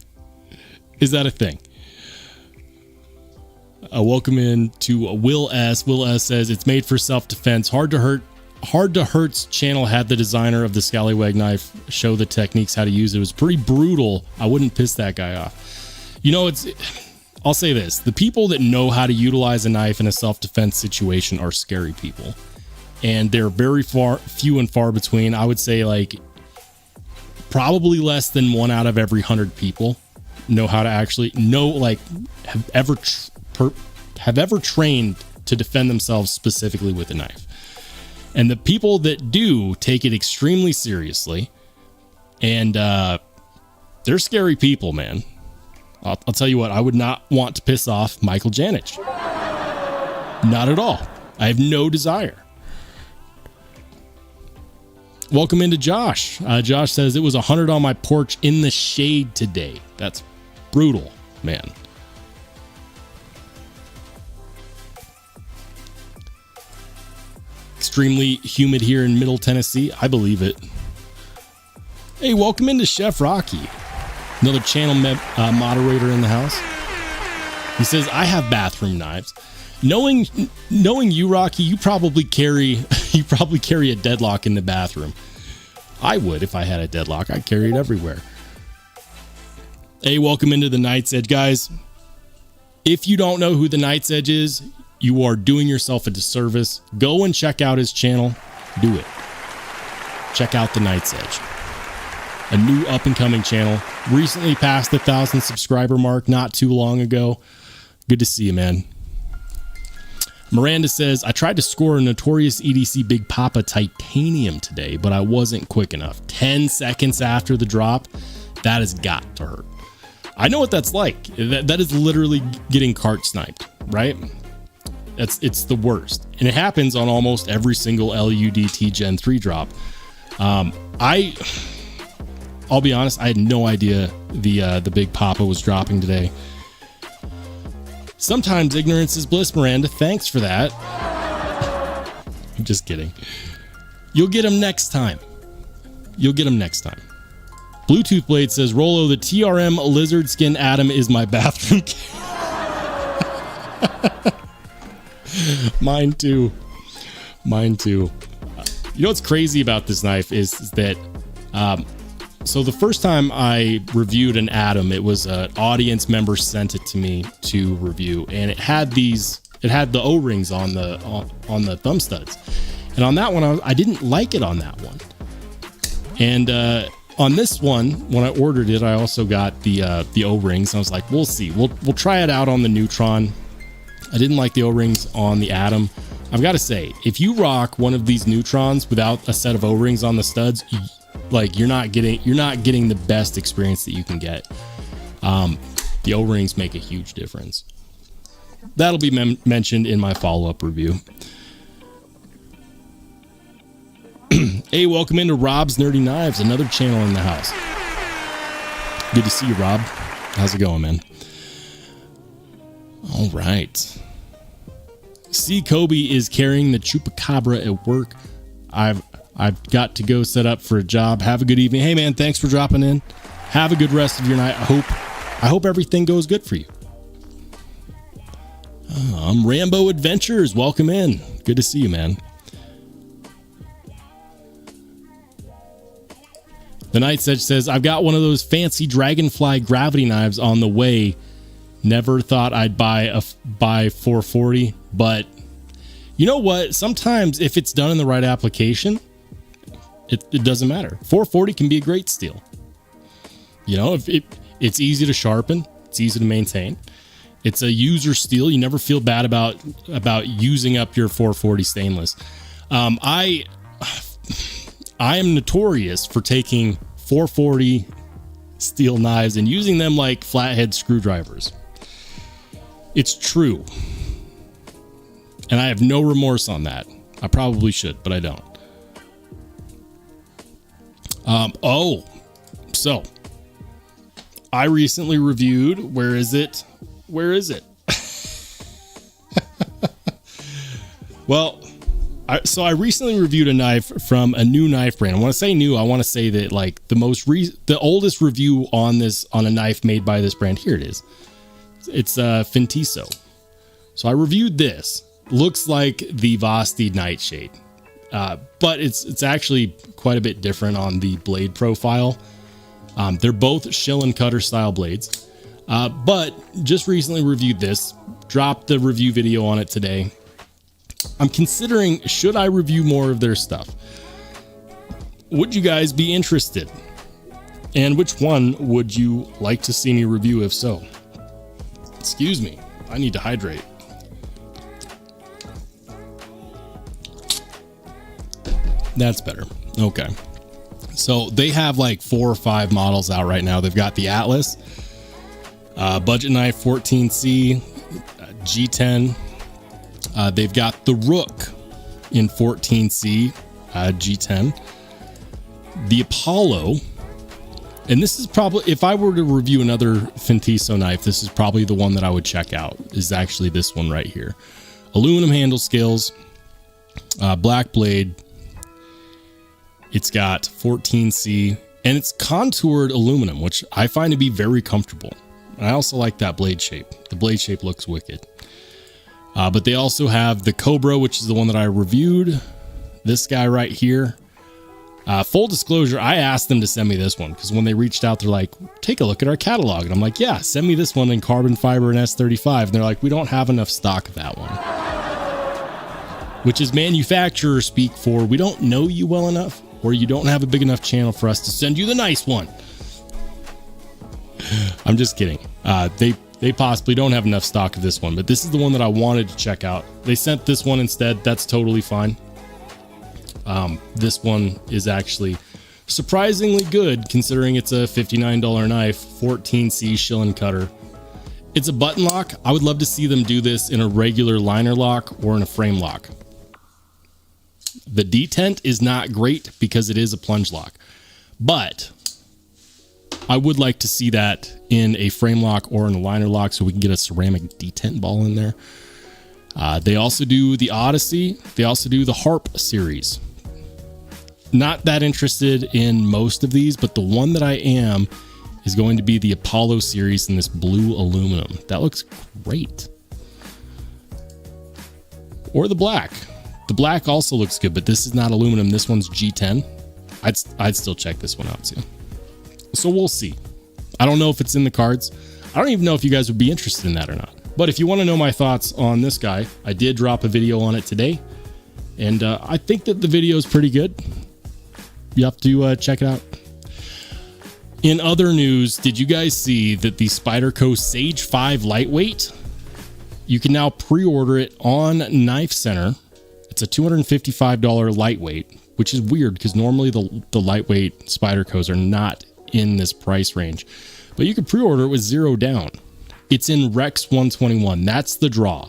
Welcome in to Will S. Will S says it's made for self-defense. Hard to Hurt's channel had the designer of the Scallywag knife show the techniques how to use it. It was pretty brutal. I wouldn't piss that guy off. I'll say this. The people that know how to utilize a knife in a self-defense situation are scary people. And they're very few and far between. I would say like probably less than 1 out of every 100 people know how to actually have ever trained to defend themselves specifically with a knife. And the people that do take it extremely seriously, and they're scary people, man. I'll tell you what, I would not want to piss off Michael Janich. Not at all. I have no desire. Welcome into Josh. Josh says it was 100 on my porch in the shade today. That's brutal, man. Extremely humid here in Middle Tennessee. I believe it. Hey, welcome into Chef Rocky. Another channel moderator in the house. He says, I have bathroom knives. Knowing you, Rocky, you probably carry a deadlock in the bathroom. I would if I had a deadlock. I'd carry it everywhere. Hey, welcome into the Night's Edge, guys. If you don't know who the Night's Edge is, you are doing yourself a disservice. Go and check out his channel. Do it. Check out the Night's Edge. A new up-and-coming channel. Recently passed the 1,000 subscriber mark not too long ago. Good to see you, man. Miranda says, I tried to score a Notorious EDC Big Papa Titanium today, but I wasn't quick enough. 10 seconds after the drop, that has got to hurt. I know what that's like. That is literally getting cart sniped, right? It's the worst. And it happens on almost every single LUDT Gen 3 drop. I'll be honest, I had no idea the Big Papa was dropping today. Sometimes ignorance is bliss, Miranda. Thanks for that. I'm just kidding. You'll get them next time. Bluetooth Blade says, Rollo, the TRM lizard skin Atom is my bathroom. Mine too. You know what's crazy about this knife is that so the first time I reviewed an Atom, it was an audience member sent it to me to review, and it had the O-rings on the thumb studs, and on that one I didn't like it on that one, and on this one when I ordered it I also got the O-rings. I was like, we'll see, we'll try it out on the Neutron. I didn't like the O-rings on the Atom. I've got to say, if you rock one of these Neutrons without a set of O-rings on the studs, like you're not getting the best experience that you can get. The O-rings make a huge difference. That'll be mentioned in my follow-up review. Hey, welcome into Rob's Nerdy Knives, another channel in the house. Good to see you, Rob. How's it going, man? All right. C. Kobe is carrying the Chupacabra at work. I've got to go set up for a job. Have a good evening. Hey, man, thanks for dropping in. Have a good rest of your night. I hope everything goes good for you. I'm Rambo Adventures. Welcome in. Good to see you, man. The Night's Edge says, I've got one of those fancy Dragonfly gravity knives on the way. Never thought I'd buy 440, but you know what? Sometimes if it's done in the right application, It doesn't matter. 440 can be a great steel. You know, if it's easy to sharpen, it's easy to maintain. It's a user steel. You never feel bad about using up your 440 stainless. I am notorious for taking 440 steel knives and using them like flathead screwdrivers. It's true. And I have no remorse on that. I probably should, but I don't. So I recently reviewed, where is it? Well, I recently reviewed a knife from a new knife brand. When I say new, I want to say that like the oldest review on a knife made by this brand. Here it is. It's Fintiso. So I reviewed this. Looks like the Vosti Nightshade, but it's actually quite a bit different on the blade profile. They're both shill and cutter style blades, but just recently reviewed this. Dropped the review video on it today. I'm considering, should I review more of their stuff? Would you guys be interested? And which one would you like to see me review if so? Excuse me, I need to hydrate. That's better. Okay. So they have like 4 or 5 models out right now. They've got the Atlas, budget knife 14C, G10. They've got the Rook in 14C, G10. The Apollo, and this is probably, if I were to review another Fintiso knife, this is probably the one that I would check out, is actually this one right here. Aluminum handle scales, black blade. It's got 14C, and it's contoured aluminum, which I find to be very comfortable. And I also like that blade shape. The blade shape looks wicked. But they also have the Cobra, which is the one that I reviewed. This guy right here. Full disclosure, I asked them to send me this one because when they reached out, they're like, take a look at our catalog. And I'm like, yeah, send me this one in carbon fiber and S35. And they're like, we don't have enough stock of that one. Which is manufacturer speak for, we don't know you well enough, or you don't have a big enough channel for us to send you the nice one. I'm just kidding. They possibly don't have enough stock of this one, but this is the one that I wanted to check out. They sent this one instead. That's totally fine. This one is actually surprisingly good considering it's a $59 knife, 14C shill and cutter. It's a button lock. I would love to see them do this in a regular liner lock or in a frame lock. The detent is not great because it is a plunge lock, but I would like to see that in a frame lock or in a liner lock so we can get a ceramic detent ball in there. They also do the Odyssey. They also do the Harp series. Not that interested in most of these, but the one that I am is going to be the Apollo series in this blue aluminum. That looks great. Or the black. The black also looks good, but this is not aluminum. This one's G10. I'd still check this one out too. So we'll see. I don't know if it's in the cards. I don't even know if you guys would be interested in that or not. But if you want to know my thoughts on this guy, I did drop a video on it today. And I think that the video is pretty good. You have to check it out. In other news, did you guys see that the Spyderco Sage 5 Lightweight, you can now pre-order it on Knife Center. It's a $255 lightweight, which is weird because normally the lightweight Spydercos are not in this price range. But you can pre-order it with 0 down. It's in Rex 121. That's the draw.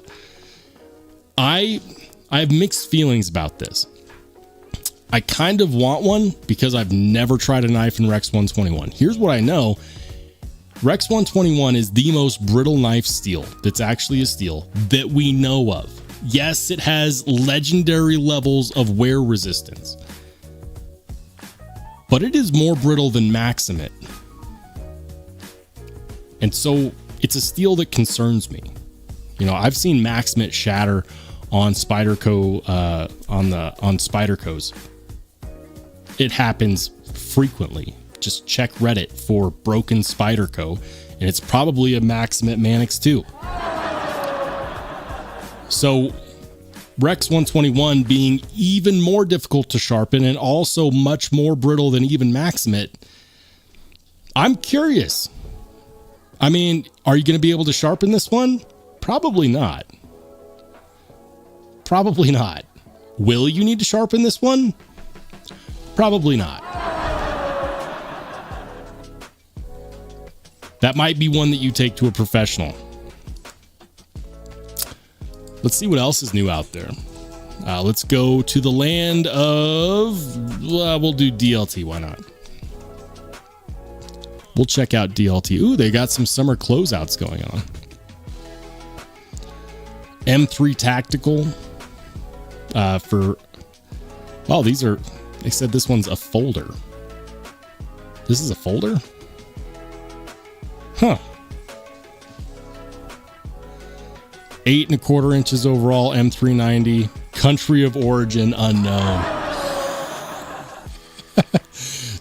I have mixed feelings about this. I kind of want one because I've never tried a knife in Rex 121. Here's what I know. Rex 121 is the most brittle knife steel that's actually a steel that we know of. Yes, it has legendary levels of wear resistance, but it is more brittle than Maximate. And so it's a steel that concerns me. You know, I've seen Maximate shatter on Spyderco, on Spydercos. It happens frequently. Just check Reddit for broken Spyderco, and it's probably a Maximate Manix too. So Rex 121 being even more difficult to sharpen and also much more brittle than even Maximate. I'm curious. I mean, are you going to be able to sharpen this one? Probably not. Probably not. Will you need to sharpen this one? Probably not. That might be one that you take to a professional. Let's see what else is new out there. Let's go to the land of... we'll do DLT. Why not? We'll check out DLT. Ooh, they got some summer closeouts going on. M3 Tactical. For... Wow, these are... They said this one's a folder. This is a folder? Huh. 8 1/4 inches overall, M390. Country of origin unknown.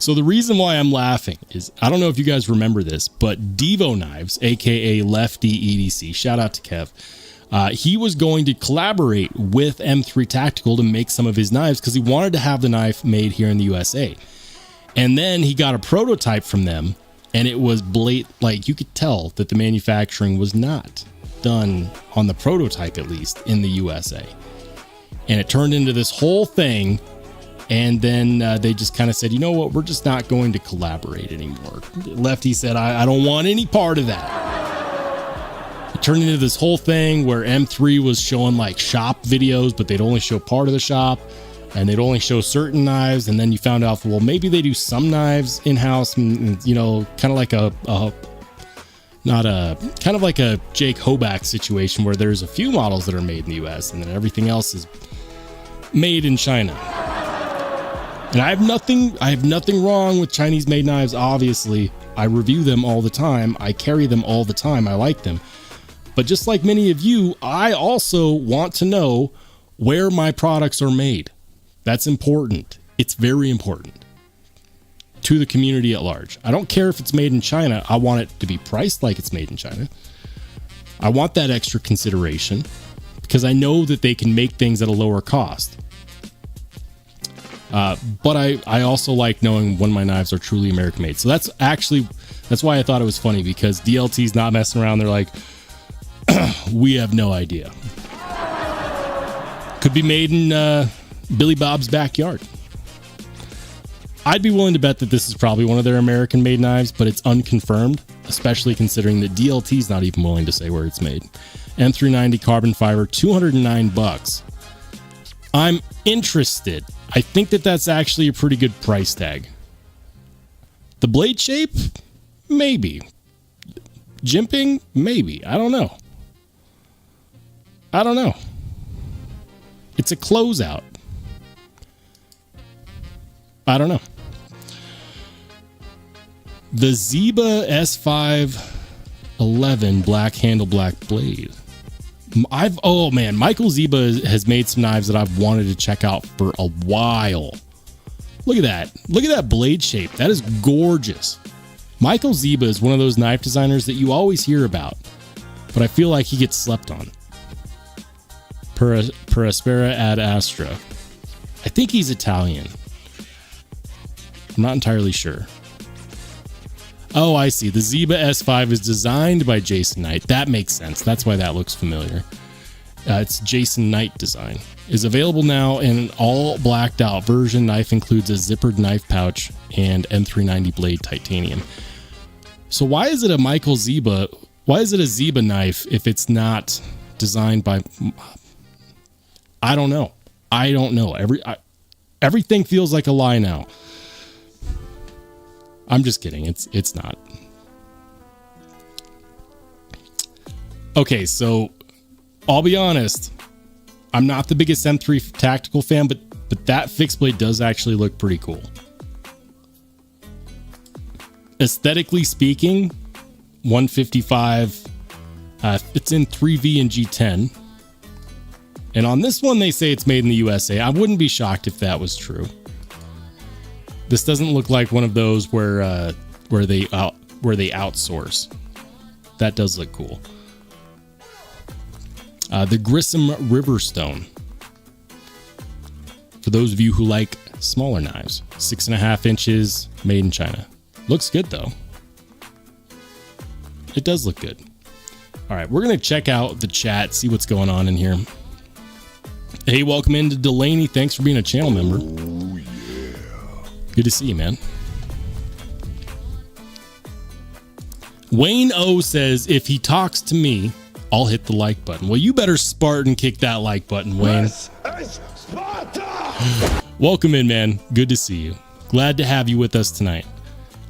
So the reason why I'm laughing is, I don't know if you guys remember this, but Devo Knives, aka Lefty EDC, shout out to Kev. He was going to collaborate with M3 Tactical to make some of his knives because he wanted to have the knife made here in the USA. And then he got a prototype from them, and it was like you could tell that the manufacturing was not done on the prototype, at least in the USA. And it turned into this whole thing. And then they just kind of said, you know what, we're just not going to collaborate anymore. Lefty said, I don't want any part of that. It turned into this whole thing where M3 was showing like shop videos, but they'd only show part of the shop and they'd only show certain knives. And then you found out, well, maybe they do some knives in-house, and, you know, kind of like kind of like a Jake Hoback situation where there's a few models that are made in the US and then everything else is made in China. And I have nothing wrong with Chinese made knives. Obviously, I review them all the time. I carry them all the time. I like them. But just like many of you, I also want to know where my products are made. That's important. It's very important to the community at large. I don't care if it's made in China. I want it to be priced like it's made in China. I want that extra consideration because I know that they can make things at a lower cost. But I also like knowing when my knives are truly American made. So that's why I thought it was funny, because DLT's not messing around. They're like, we have no idea. Could be made in Billy Bob's backyard. I'd be willing to bet that this is probably one of their American made knives, but it's unconfirmed, especially considering that DLT's not even willing to say where it's made. M390 carbon fiber, $209. I'm interested. I think that that's actually a pretty good price tag. The blade shape? Maybe. Jimping? Maybe. I don't know. It's a closeout. I don't know. The Zeba S511 black handle, black blade. Michael Zeba has made some knives that I've wanted to check out for a while. Look at that. Look at that blade shape. That is gorgeous. Michael Zeba is one of those knife designers that you always hear about, but I feel like he gets slept on. Per aspera ad astra. I think he's Italian. I'm not entirely sure. Oh, I see. The Zeba S5 is designed by Jason Knight. That makes sense. That's why that looks familiar. It's Jason Knight design. Is available now in an all blacked out version. Knife includes a zippered knife pouch and M390 blade titanium. So why is it a Michael Zeba? Why is it a Zeba knife if it's not designed by... I don't know. Everything feels like a lie now. I'm just kidding. It's not. Okay, so I'll be honest. I'm not the biggest M3 Tactical fan, but that fixed blade does actually look pretty cool. Aesthetically speaking, 155. It's in 3V and G10. And on this one, they say it's made in the USA. I wouldn't be shocked if that was true. This doesn't look like one of those where they outsource. That does look cool. The Grissom Riverstone. for those of you who like smaller knives. 6.5 inches, made in China. Looks good though. It does look good. All right, we're going to check out the chat, see what's going on in here. Hey, welcome into Delaney. Thanks for being a channel member. Oh, yeah. Good to see you, man. Wayne O says, if he talks to me, I'll hit the like button. Well, you better Spartan kick that like button, Wayne. This is Sparta! Welcome in, man. Good to see you. Glad to have you with us tonight.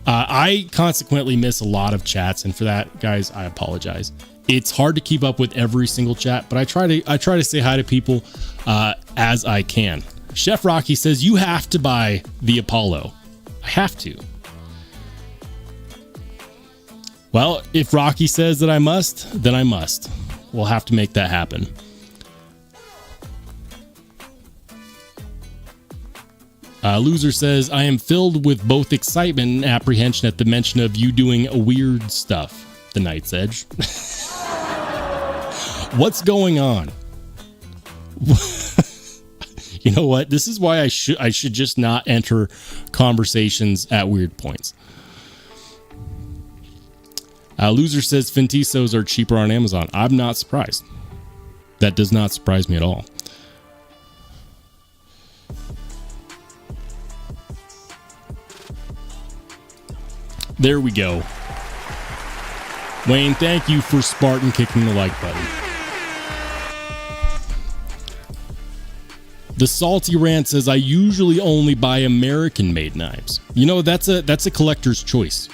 I consequently miss a lot of chats, and for that, guys, I apologize. It's hard to keep up with every single chat, but I try to say hi to people as I can. Chef Rocky says, you have to buy the Apollo. I have to. Well, if Rocky says that I must, then I must. We'll have to make that happen. Loser says, I am filled with both excitement and apprehension at the mention of you doing weird stuff. The Night's Edge. What's going on? You know what? This is why I should just not enter conversations at weird points. Loser says Fintisos are cheaper on Amazon. I'm not surprised. That does not surprise me at all. There we go. Wayne, thank you for Spartan kicking the like button. The Salty Rant says, I usually only buy American-made knives. You know, that's a collector's choice.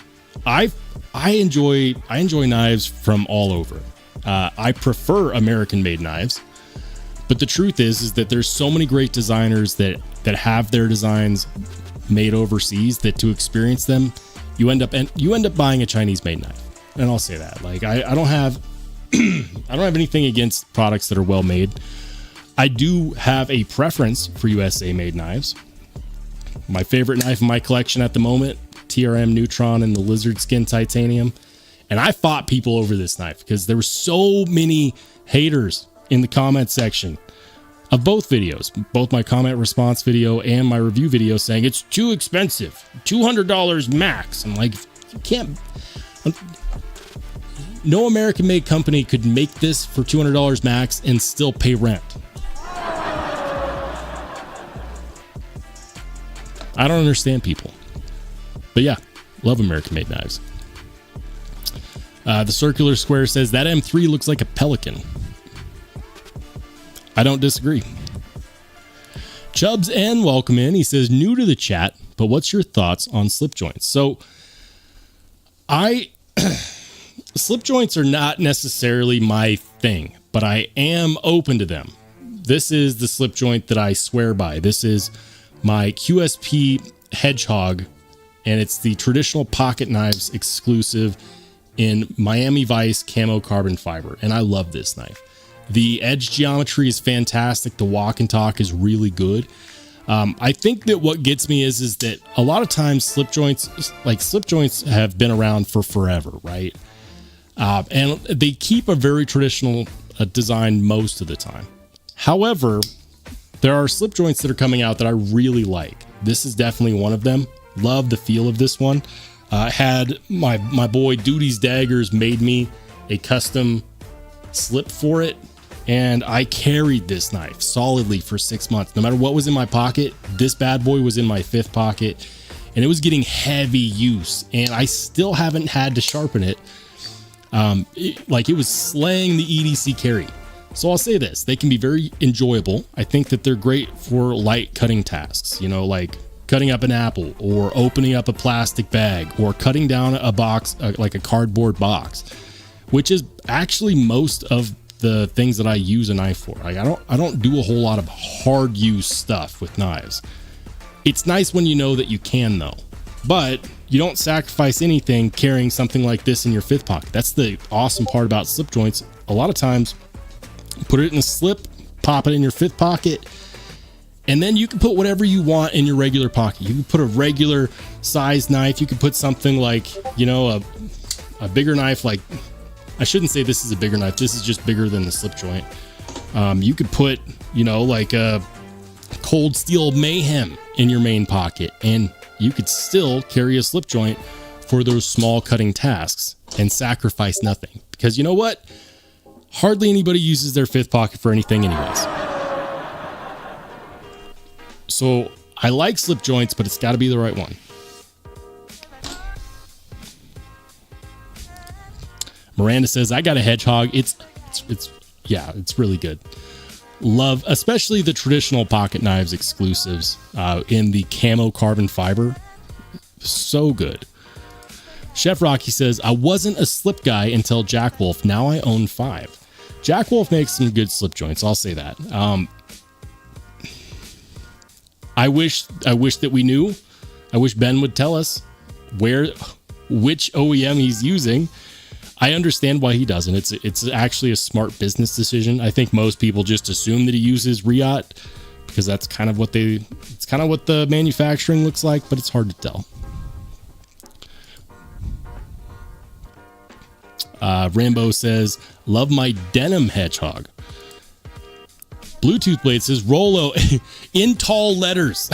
I enjoy knives from all over. I prefer American-made knives, but the truth is that there's so many great designers that have their designs made overseas that to experience them, you end up buying a Chinese-made knife. And I'll say that. Like I don't have anything against products that are well made. I do have a preference for USA made knives. My favorite knife in my collection at the moment, TRM Neutron and the Lizard Skin Titanium. And I fought people over this knife because there were so many haters in the comment section of both videos, both my comment response video and my review video, saying it's too expensive, $200 max. I'm like, you can't. No American-made company could make this for $200 max and still pay rent. I don't understand people. But yeah, love American-made knives. The Circular Square says, that M3 looks like a Pelican. I don't disagree. Chubbs N, welcome in. He says, new to the chat, but what's your thoughts on slip joints? So, slip joints are not necessarily my thing, but I am open to them. This is the slip joint that I swear by. This is my QSP Hedgehog, and it's the traditional pocket knives exclusive in Miami Vice camo carbon fiber, and I love this knife. The edge geometry is fantastic. The walk and talk is really good. I think that what gets me is that a lot of times slip joints have been around for forever, right? And they keep a very traditional design most of the time. However, there are slip joints that are coming out that I really like. This is definitely one of them. Love the feel of this one. Had my boy Duty's Daggers made me a custom slip for it, and I carried this knife solidly for 6 months. No matter what was in my pocket, this bad boy was in my fifth pocket, and it was getting heavy use, and I still haven't had to sharpen it. It was slaying the EDC carry. So I'll say this, they can be very enjoyable. I think that they're great for light cutting tasks, you know, like cutting up an apple or opening up a plastic bag or cutting down a box, like a cardboard box, which is actually most of the things that I use a knife for. Like I don't do a whole lot of hard use stuff with knives. It's nice when you know that you can though, but you don't sacrifice anything carrying something like this in your fifth pocket. That's the awesome part about slip joints. A lot of times, put it in a slip, pop it in your fifth pocket, and then you can put whatever you want in your regular pocket. You can put a regular size knife. You can put something like, you know, a bigger knife. Like, I shouldn't say this is a bigger knife. This is just bigger than the slip joint. You could put, you know, like a cold steel mayhem in your main pocket, and you could still carry a slip joint for those small cutting tasks and sacrifice nothing. Because you know what? Hardly anybody uses their fifth pocket for anything anyways. So I like slip joints, but it's got to be the right one. Miranda says, I got a Hedgehog. It's really good. Love, especially the traditional pocket knives exclusives in the camo carbon fiber. So good. Chef Rocky says, I wasn't a slip guy until Jack Wolf. Now I own 5. Jack Wolf makes some good slip joints. I'll say that. I wish that we knew. I wish Ben would tell us which OEM he's using. I understand why he doesn't. It's actually a smart business decision. I think most people just assume that he uses Riot because that's kind of what the manufacturing looks like, but it's hard to tell. Rambo says, love my denim Hedgehog. Bluetooth Blade says, Rollo in tall letters.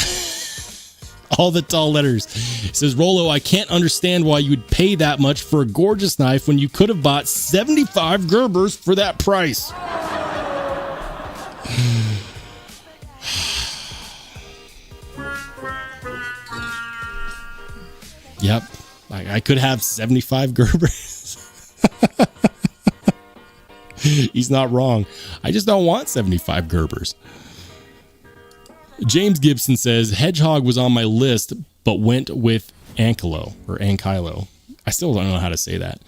All the tall letters. It says, Rollo, I can't understand why you would pay that much for a gorgeous knife when you could have bought 75 Gerbers for that price. Yep. I could have 75 Gerbers. He's not wrong. I just don't want 75 Gerbers. James Gibson says, Hedgehog was on my list, but went with Ankylo. I still don't know how to say that.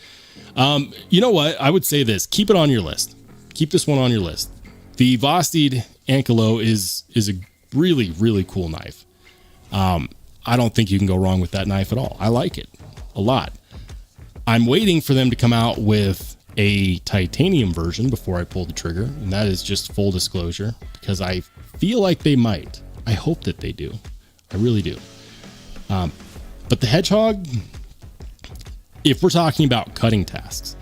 You know what? I would say this. Keep it on your list. Keep this one on your list. The Vosteed Ankylo is a really, really cool knife. I don't think you can go wrong with that knife at all. I like it a lot. I'm waiting for them to come out with a titanium version before I pull the trigger, and that is just full disclosure because I feel like they might. I hope that they do. I really do. But the Hedgehog, if we're talking about cutting tasks,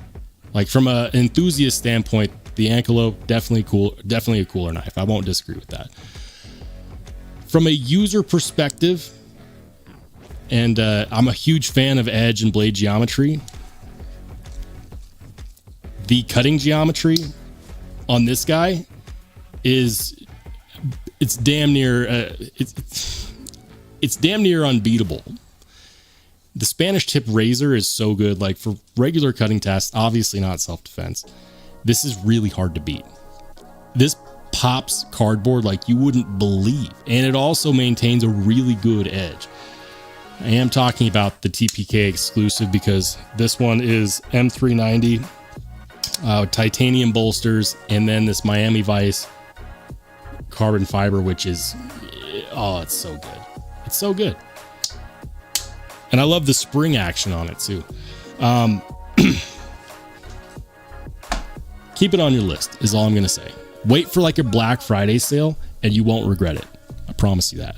like from an enthusiast standpoint, the Ankylo, definitely a cooler knife. I won't disagree with that. From a user perspective, and I'm a huge fan of edge and blade geometry, the cutting geometry on this guy it's damn near it's damn near unbeatable. The Spanish tip razor is so good. Like for regular cutting tasks, obviously not self-defense, this is really hard to beat. This pops cardboard like you wouldn't believe, and it also maintains a really good edge. I am talking about the TPK exclusive because this one is M390 titanium bolsters, and then this Miami Vice carbon fiber, which is, it's so good. It's so good. And I love the spring action on it too. Keep it on your list is all I'm going to say. Wait for like a Black Friday sale and you won't regret it. I promise you that.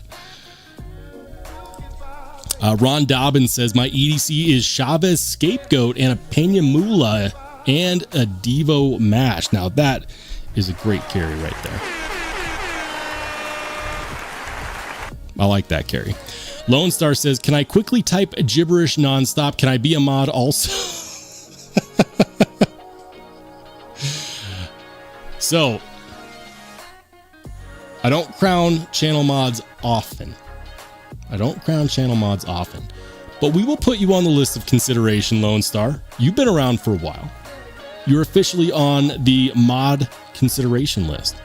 Ron Dobbins says, my EDC is Chavez Scapegoat and a Peña Mula and a Devo Mash. Now that is a great carry right there. I like that carry. Lone Star says, can I quickly type gibberish nonstop? Can I be a mod also? So, I don't crown channel mods often. But we will put you on the list of consideration, Lone Star. You've been around for a while. You're officially on the mod consideration list.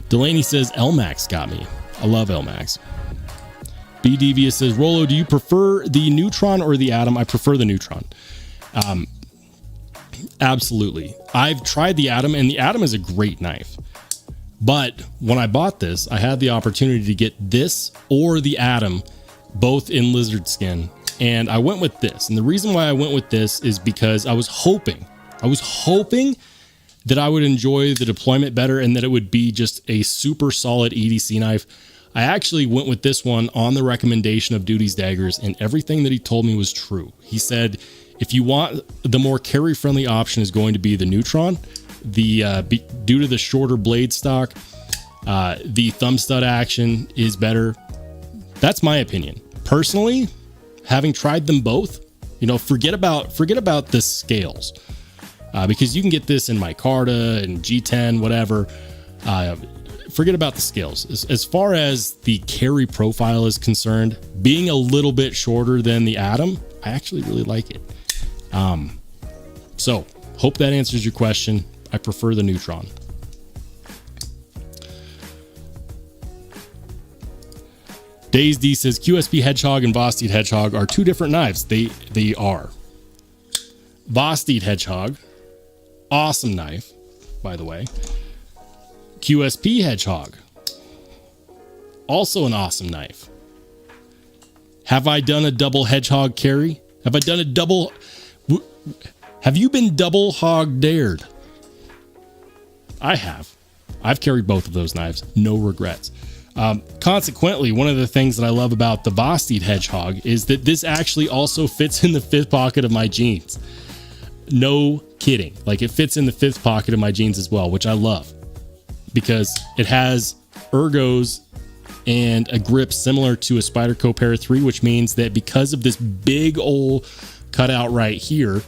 Delaney says, LMAX got me. I love LMAX. B. Devious says, Rollo, do you prefer the Neutron or the Atom? I prefer the Neutron. Absolutely. I've tried the Atom, and the Atom is a great knife. But when I bought this, I had the opportunity to get this or the Atom, both in lizard skin. And I went with this. And the reason why I went with this is because I was hoping that I would enjoy the deployment better and that it would be just a super solid EDC knife. I actually went with this one on the recommendation of Duty's Daggers, and everything that he told me was true. He said, if you want the more carry-friendly option is going to be the Neutron. Due to the shorter blade stock, The thumb stud action is better. That's my opinion. Personally, having tried them both, you know, forget about the scales, because you can get this in micarta and G10, whatever. Forget about the scales. As far as the carry profile is concerned, being a little bit shorter than the Atom, I actually really like it. So hope that answers your question. I prefer the Neutron. Days D says QSP Hedgehog and Vosteed Hedgehog are two different knives. They are. Vosteed Hedgehog, awesome knife, by the way. QSP Hedgehog, also an awesome knife. Have I done a double Hedgehog carry? Have I done a double? Have you been double hog dared? I have. I've carried both of those knives. No regrets. Consequently, one of the things that I love about the Vosteed Hedgehog is that this actually also fits in the fifth pocket of my jeans. No kidding. Like, it fits in the fifth pocket of my jeans as well, which I love, because it has ergos and a grip similar to a Spyderco Para 3, which means that because of this big old cutout right here,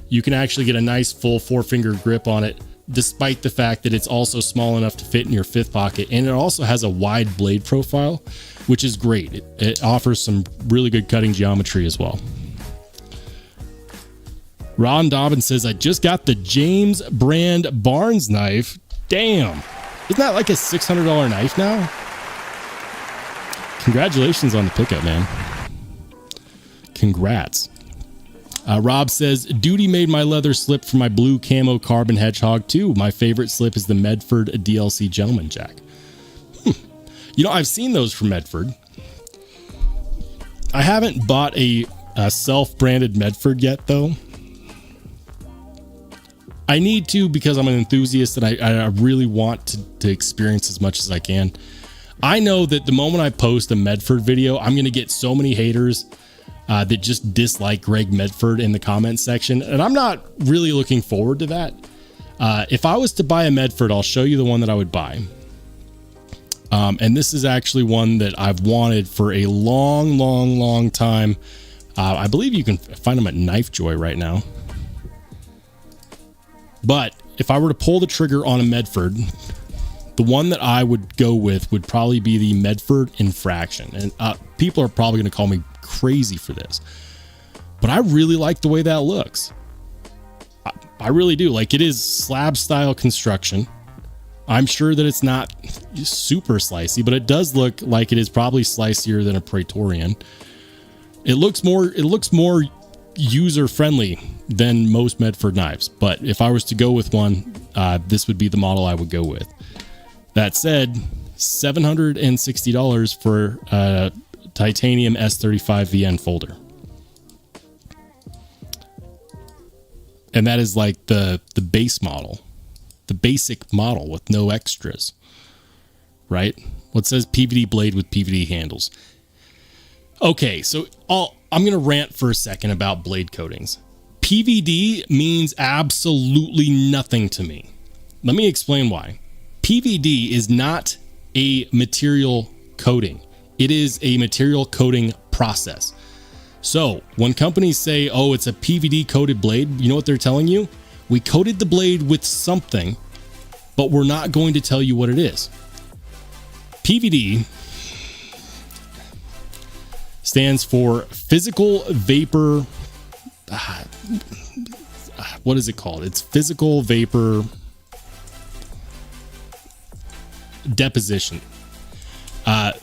you can actually get a nice full 4-finger grip on it, despite the fact that it's also small enough to fit in your fifth pocket. And it also has a wide blade profile, which is great. It offers some really good cutting geometry as well. Ron Dobbins says, I just got the James brand Barnes knife. Damn. Isn't that like a $600 knife now? Congratulations on the pickup, man. Congrats. Rob says, Duty made my leather slip for my blue camo carbon Hedgehog too. My favorite slip is the Medford DLC Gentleman Jack. You know, I've seen those from Medford. I haven't bought a self-branded Medford yet, though. I need to, because I'm an enthusiast and I really want to experience as much as I can. I know that the moment I post a Medford video, I'm going to get so many haters that just dislike Greg Medford in the comments section. And I'm not really looking forward to that. If I was to buy a Medford, I'll show you the one that I would buy. And this is actually one that I've wanted for a long time. I believe you can find them at Knife Joy right now. But if I were to pull the trigger on a Medford, the one that I would go with would probably be the Medford Infraction. And people are probably going to call me crazy for this, but I really like the way that looks. I really do. Like, it is slab style construction. I'm sure that it's not super slicey, but it does look like it is probably slicier than a Praetorian. It looks more user friendly than most Medford knives, but if I was to go with one, this would be the model I would go with. That said, $760 for a titanium S35 VN folder. And that is like the base model, the basic model with no extras, right? What says PVD blade with PVD handles. Okay, so I'm going to rant for a second about blade coatings. PVD means absolutely nothing to me. Let me explain why. PVD is not a material coating. It is a material coating process. So when companies say, oh, it's a PVD coated blade, you know what they're telling you? We coated the blade with something, but we're not going to tell you what it is. PVD stands for physical vapor. What is it called? It's physical vapor deposition.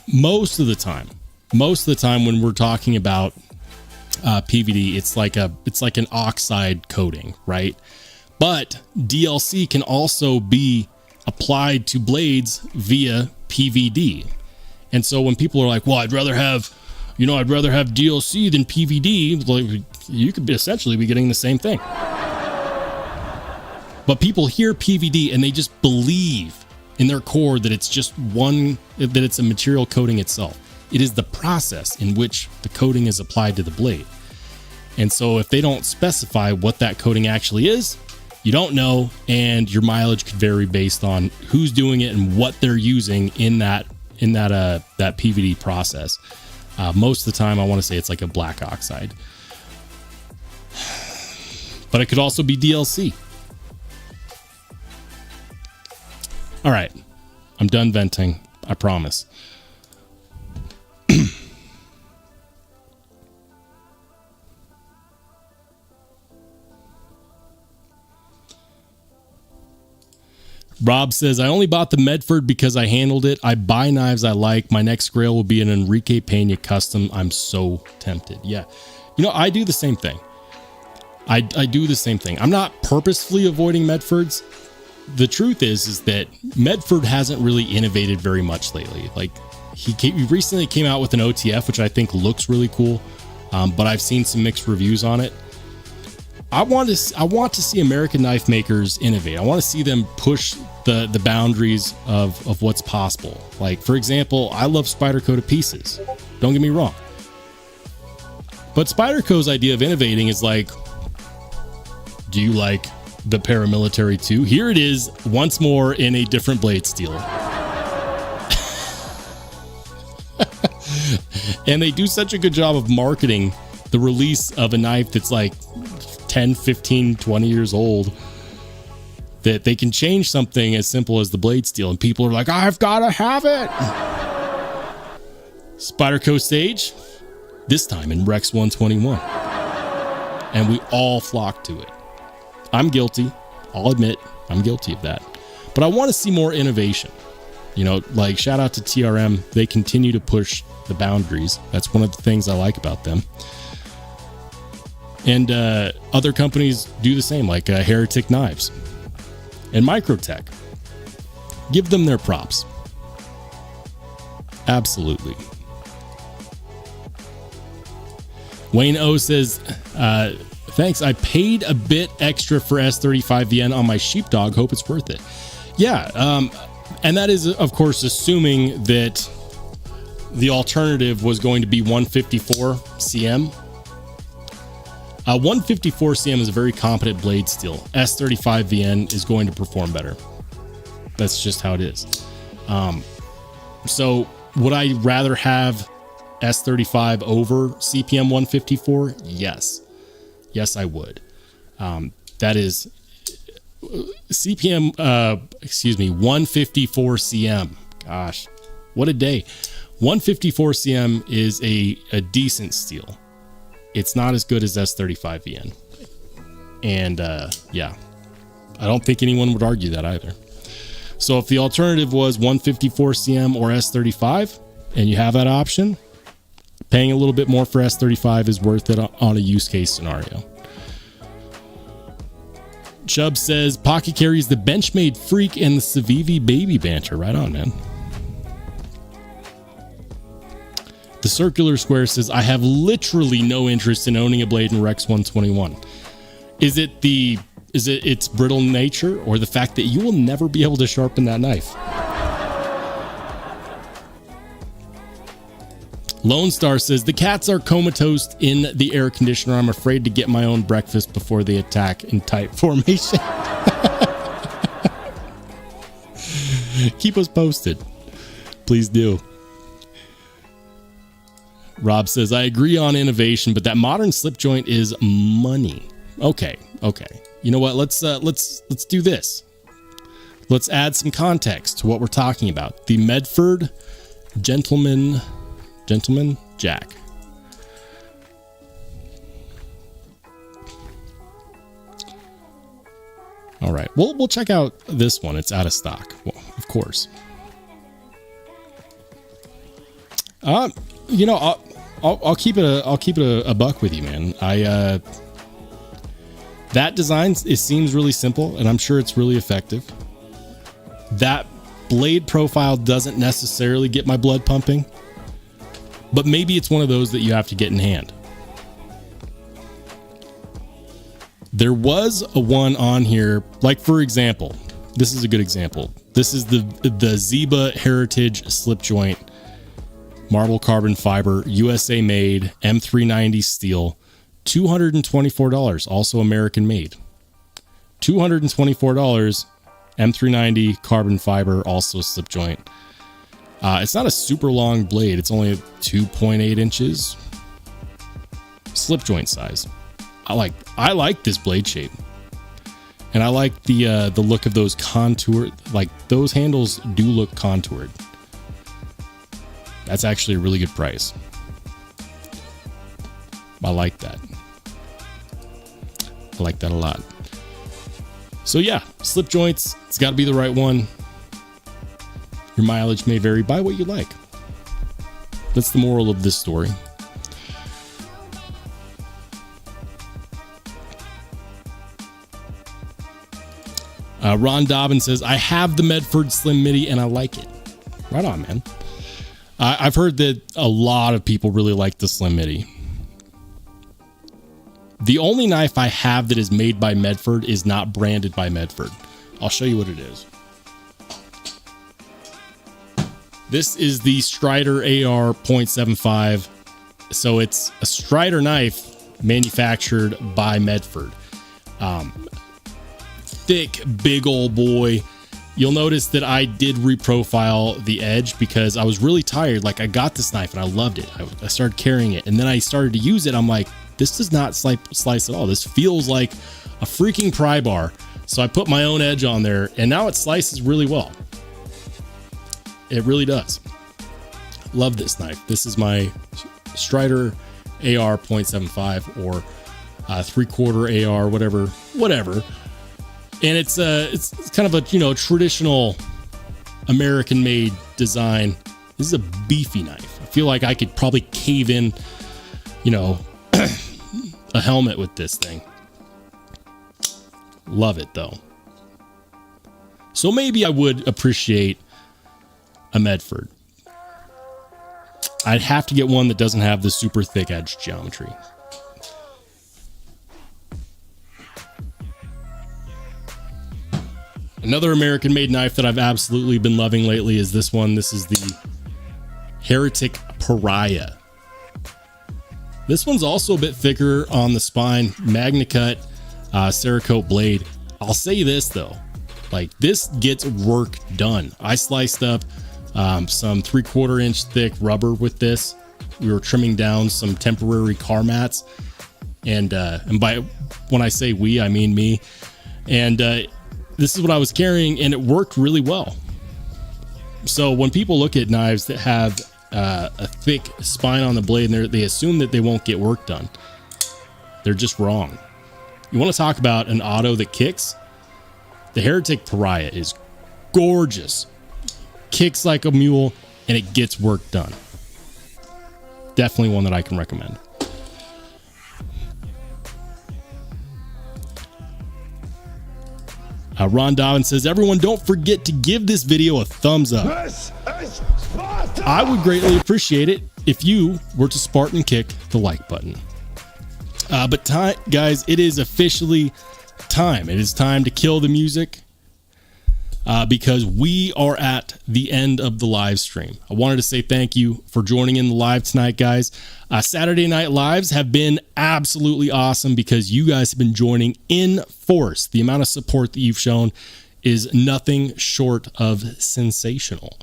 Most of the time when we're talking about PVD, it's like an oxide coating, right? But DLC can also be applied to blades via PVD. And so when people are like, well, I'd rather have DLC than PVD, like, you could essentially be getting the same thing. But people hear PVD and they just believe in their core that it's just that it's a material coating itself. It is the process in which the coating is applied to the blade. And so if they don't specify what that coating actually is, You don't know, and your mileage could vary based on who's doing it and what they're using in that PVD process. Most of the time, I want to say it's like a black oxide, but it could also be DLC. All right, I'm done venting. I promise. Rob says, I only bought the Medford because I handled it. I buy knives I like. My next grail will be an Enrique Pena custom. I'm so tempted. Yeah. You know, I do the same thing. I do the same thing. I'm not purposefully avoiding Medfords. The truth is that Medford hasn't really innovated very much lately. Like he recently came out with an OTF, which I think looks really cool. But I've seen some mixed reviews on it. I want to see American knife makers innovate. I want to see them push the boundaries of what's possible. Like, for example, I love Spyderco to pieces. Don't get me wrong. But Spyderco's idea of innovating is like, do you like the paramilitary too? Here it is once more in a different blade steel. And they do such a good job of marketing the release of a knife that's like 10, 15, 20 years old, that they can change something as simple as the blade steel and people are like, I've got to have it. Spyderco stage, this time in Rex 121. And we all flock to it. I'm guilty. I'll admit I'm guilty of that. But I want to see more innovation. You know, like shout out to TRM. They continue to push the boundaries. That's one of the things I like about them. And other companies do the same, like Heretic Knives and Microtech. Give them their props. Absolutely. Wayne O says, thanks. I paid a bit extra for S35VN on my sheepdog. Hope it's worth it. Yeah. And that is, of course, assuming that the alternative was going to be 154 CM. 154 CM is a very competent blade steel. S35VN is going to perform better. That's just how it is. So would I rather have S35 over CPM 154? Yes. Yes, I would. That is CPM, 154 CM. Gosh, what a day. 154 CM is a decent steel. It's not as good as S35VN. And yeah, I don't think anyone would argue that either. So if the alternative was 154 CM or S35, and you have that option, paying a little bit more for S35 is worth it on a use case scenario. Chubb says, Pocket carries the benchmade freak and the civivi baby banter. Right on, man. The Circular Square says, I have literally no interest in owning a blade in Rex 121. Is it its brittle nature or the fact that you will never be able to sharpen that knife? Lone Star says, the cats are comatose in the air conditioner. I'm afraid to get my own breakfast before they attack in tight formation. Keep us posted. Please do. Rob says, I agree on innovation, but that modern slip joint is money. Okay. You know what? Let's do this. Let's add some context to what we're talking about. The Medford Gentleman Jack. All right. We'll check out this one. It's out of stock. Well, of course. You know, I'll keep it a buck with you, man. That design seems really simple, and I'm sure it's really effective. That blade profile doesn't necessarily get my blood pumping, but maybe it's one of those that you have to get in hand. There was a one on here, like for example, this is a good example. This is the Ziba Heritage slip joint. Marble carbon fiber, USA made, M390 steel, $224, also American made. $224, M390 carbon fiber, also slip joint. It's not a super long blade. It's only 2.8 inches. Slip joint size. I like this blade shape. And I like the look of those contour, like those handles do look contoured. That's actually a really good price. I like that. I like that a lot. So yeah, slip joints, it's got to be the right one. Your mileage may vary. Buy what you like. That's the moral of this story. Ron Dobbin says, I have the Medford Slim Midi and I like it. Right on, man. I've heard that a lot of people really like the Slim Midi. The only knife I have that is made by Medford is not branded by Medford. I'll show you what it is. This is the Strider AR .75. So it's a Strider knife manufactured by Medford. Thick, big old boy. You'll notice that I did reprofile the edge because I was really tired. Like, I got this knife and I loved it. I started carrying it, and then I started to use it. I'm like, this does not slice at all. This feels like a freaking pry bar. So I put my own edge on there, and now it slices really well. It really does. Love this knife. This is my Strider AR .75 or 3/4 AR, whatever. And it's kind of a, traditional American-made design. This is a beefy knife. I feel like I could probably cave in, a helmet with this thing. Love it, though. So maybe I would appreciate a Medford. I'd have to get one that doesn't have the super thick edge geometry. Another American-made knife that I've absolutely been loving lately is this one. This is the Heretic Pariah. This one's also a bit thicker on the spine. MagnaCut Cerakote blade. I'll say this, though. Like, this gets work done. I sliced up some 3/4 inch thick rubber with this. We were trimming down some temporary car mats. And by when I say we, I mean me. And this is what I was carrying, and it worked really well. So when people look at knives that have a thick spine on the blade, and they assume that they won't get work done, they're just wrong. You want to talk about an auto that kicks? The Heretic Pariah is gorgeous. Kicks like a mule, and it gets work done. Definitely one that I can recommend. Ron Dobbin says, everyone, don't forget to give this video a thumbs up. This is Sparta! I would greatly appreciate it if you were to Spartan kick the like button. But guys, it is officially time. It is time to kill the music because we are at the end of the live stream. I wanted to say thank you for joining in the live tonight, guys. Saturday night lives have been absolutely awesome because you guys have been joining in force. The amount of support that you've shown is nothing short of sensational.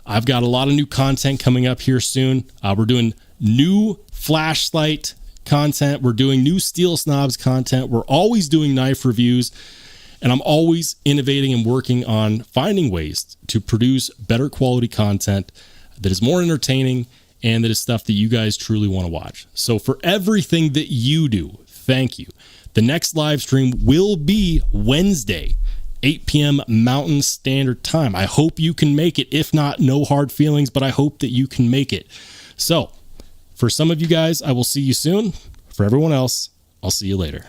I've got a lot of new content coming up here soon. We're doing new flashlight content. We're doing new Steel Snobs content. We're always doing knife reviews, and I'm always innovating and working on finding ways to produce better quality content that is more entertaining and that is stuff that you guys truly want to watch. So for everything that you do, thank you. The next live stream will be Wednesday, 8 p.m. Mountain Standard Time. I hope you can make it. If not, no hard feelings, but I hope that you can make it. So for some of you guys, I will see you soon. For everyone else, I'll see you later.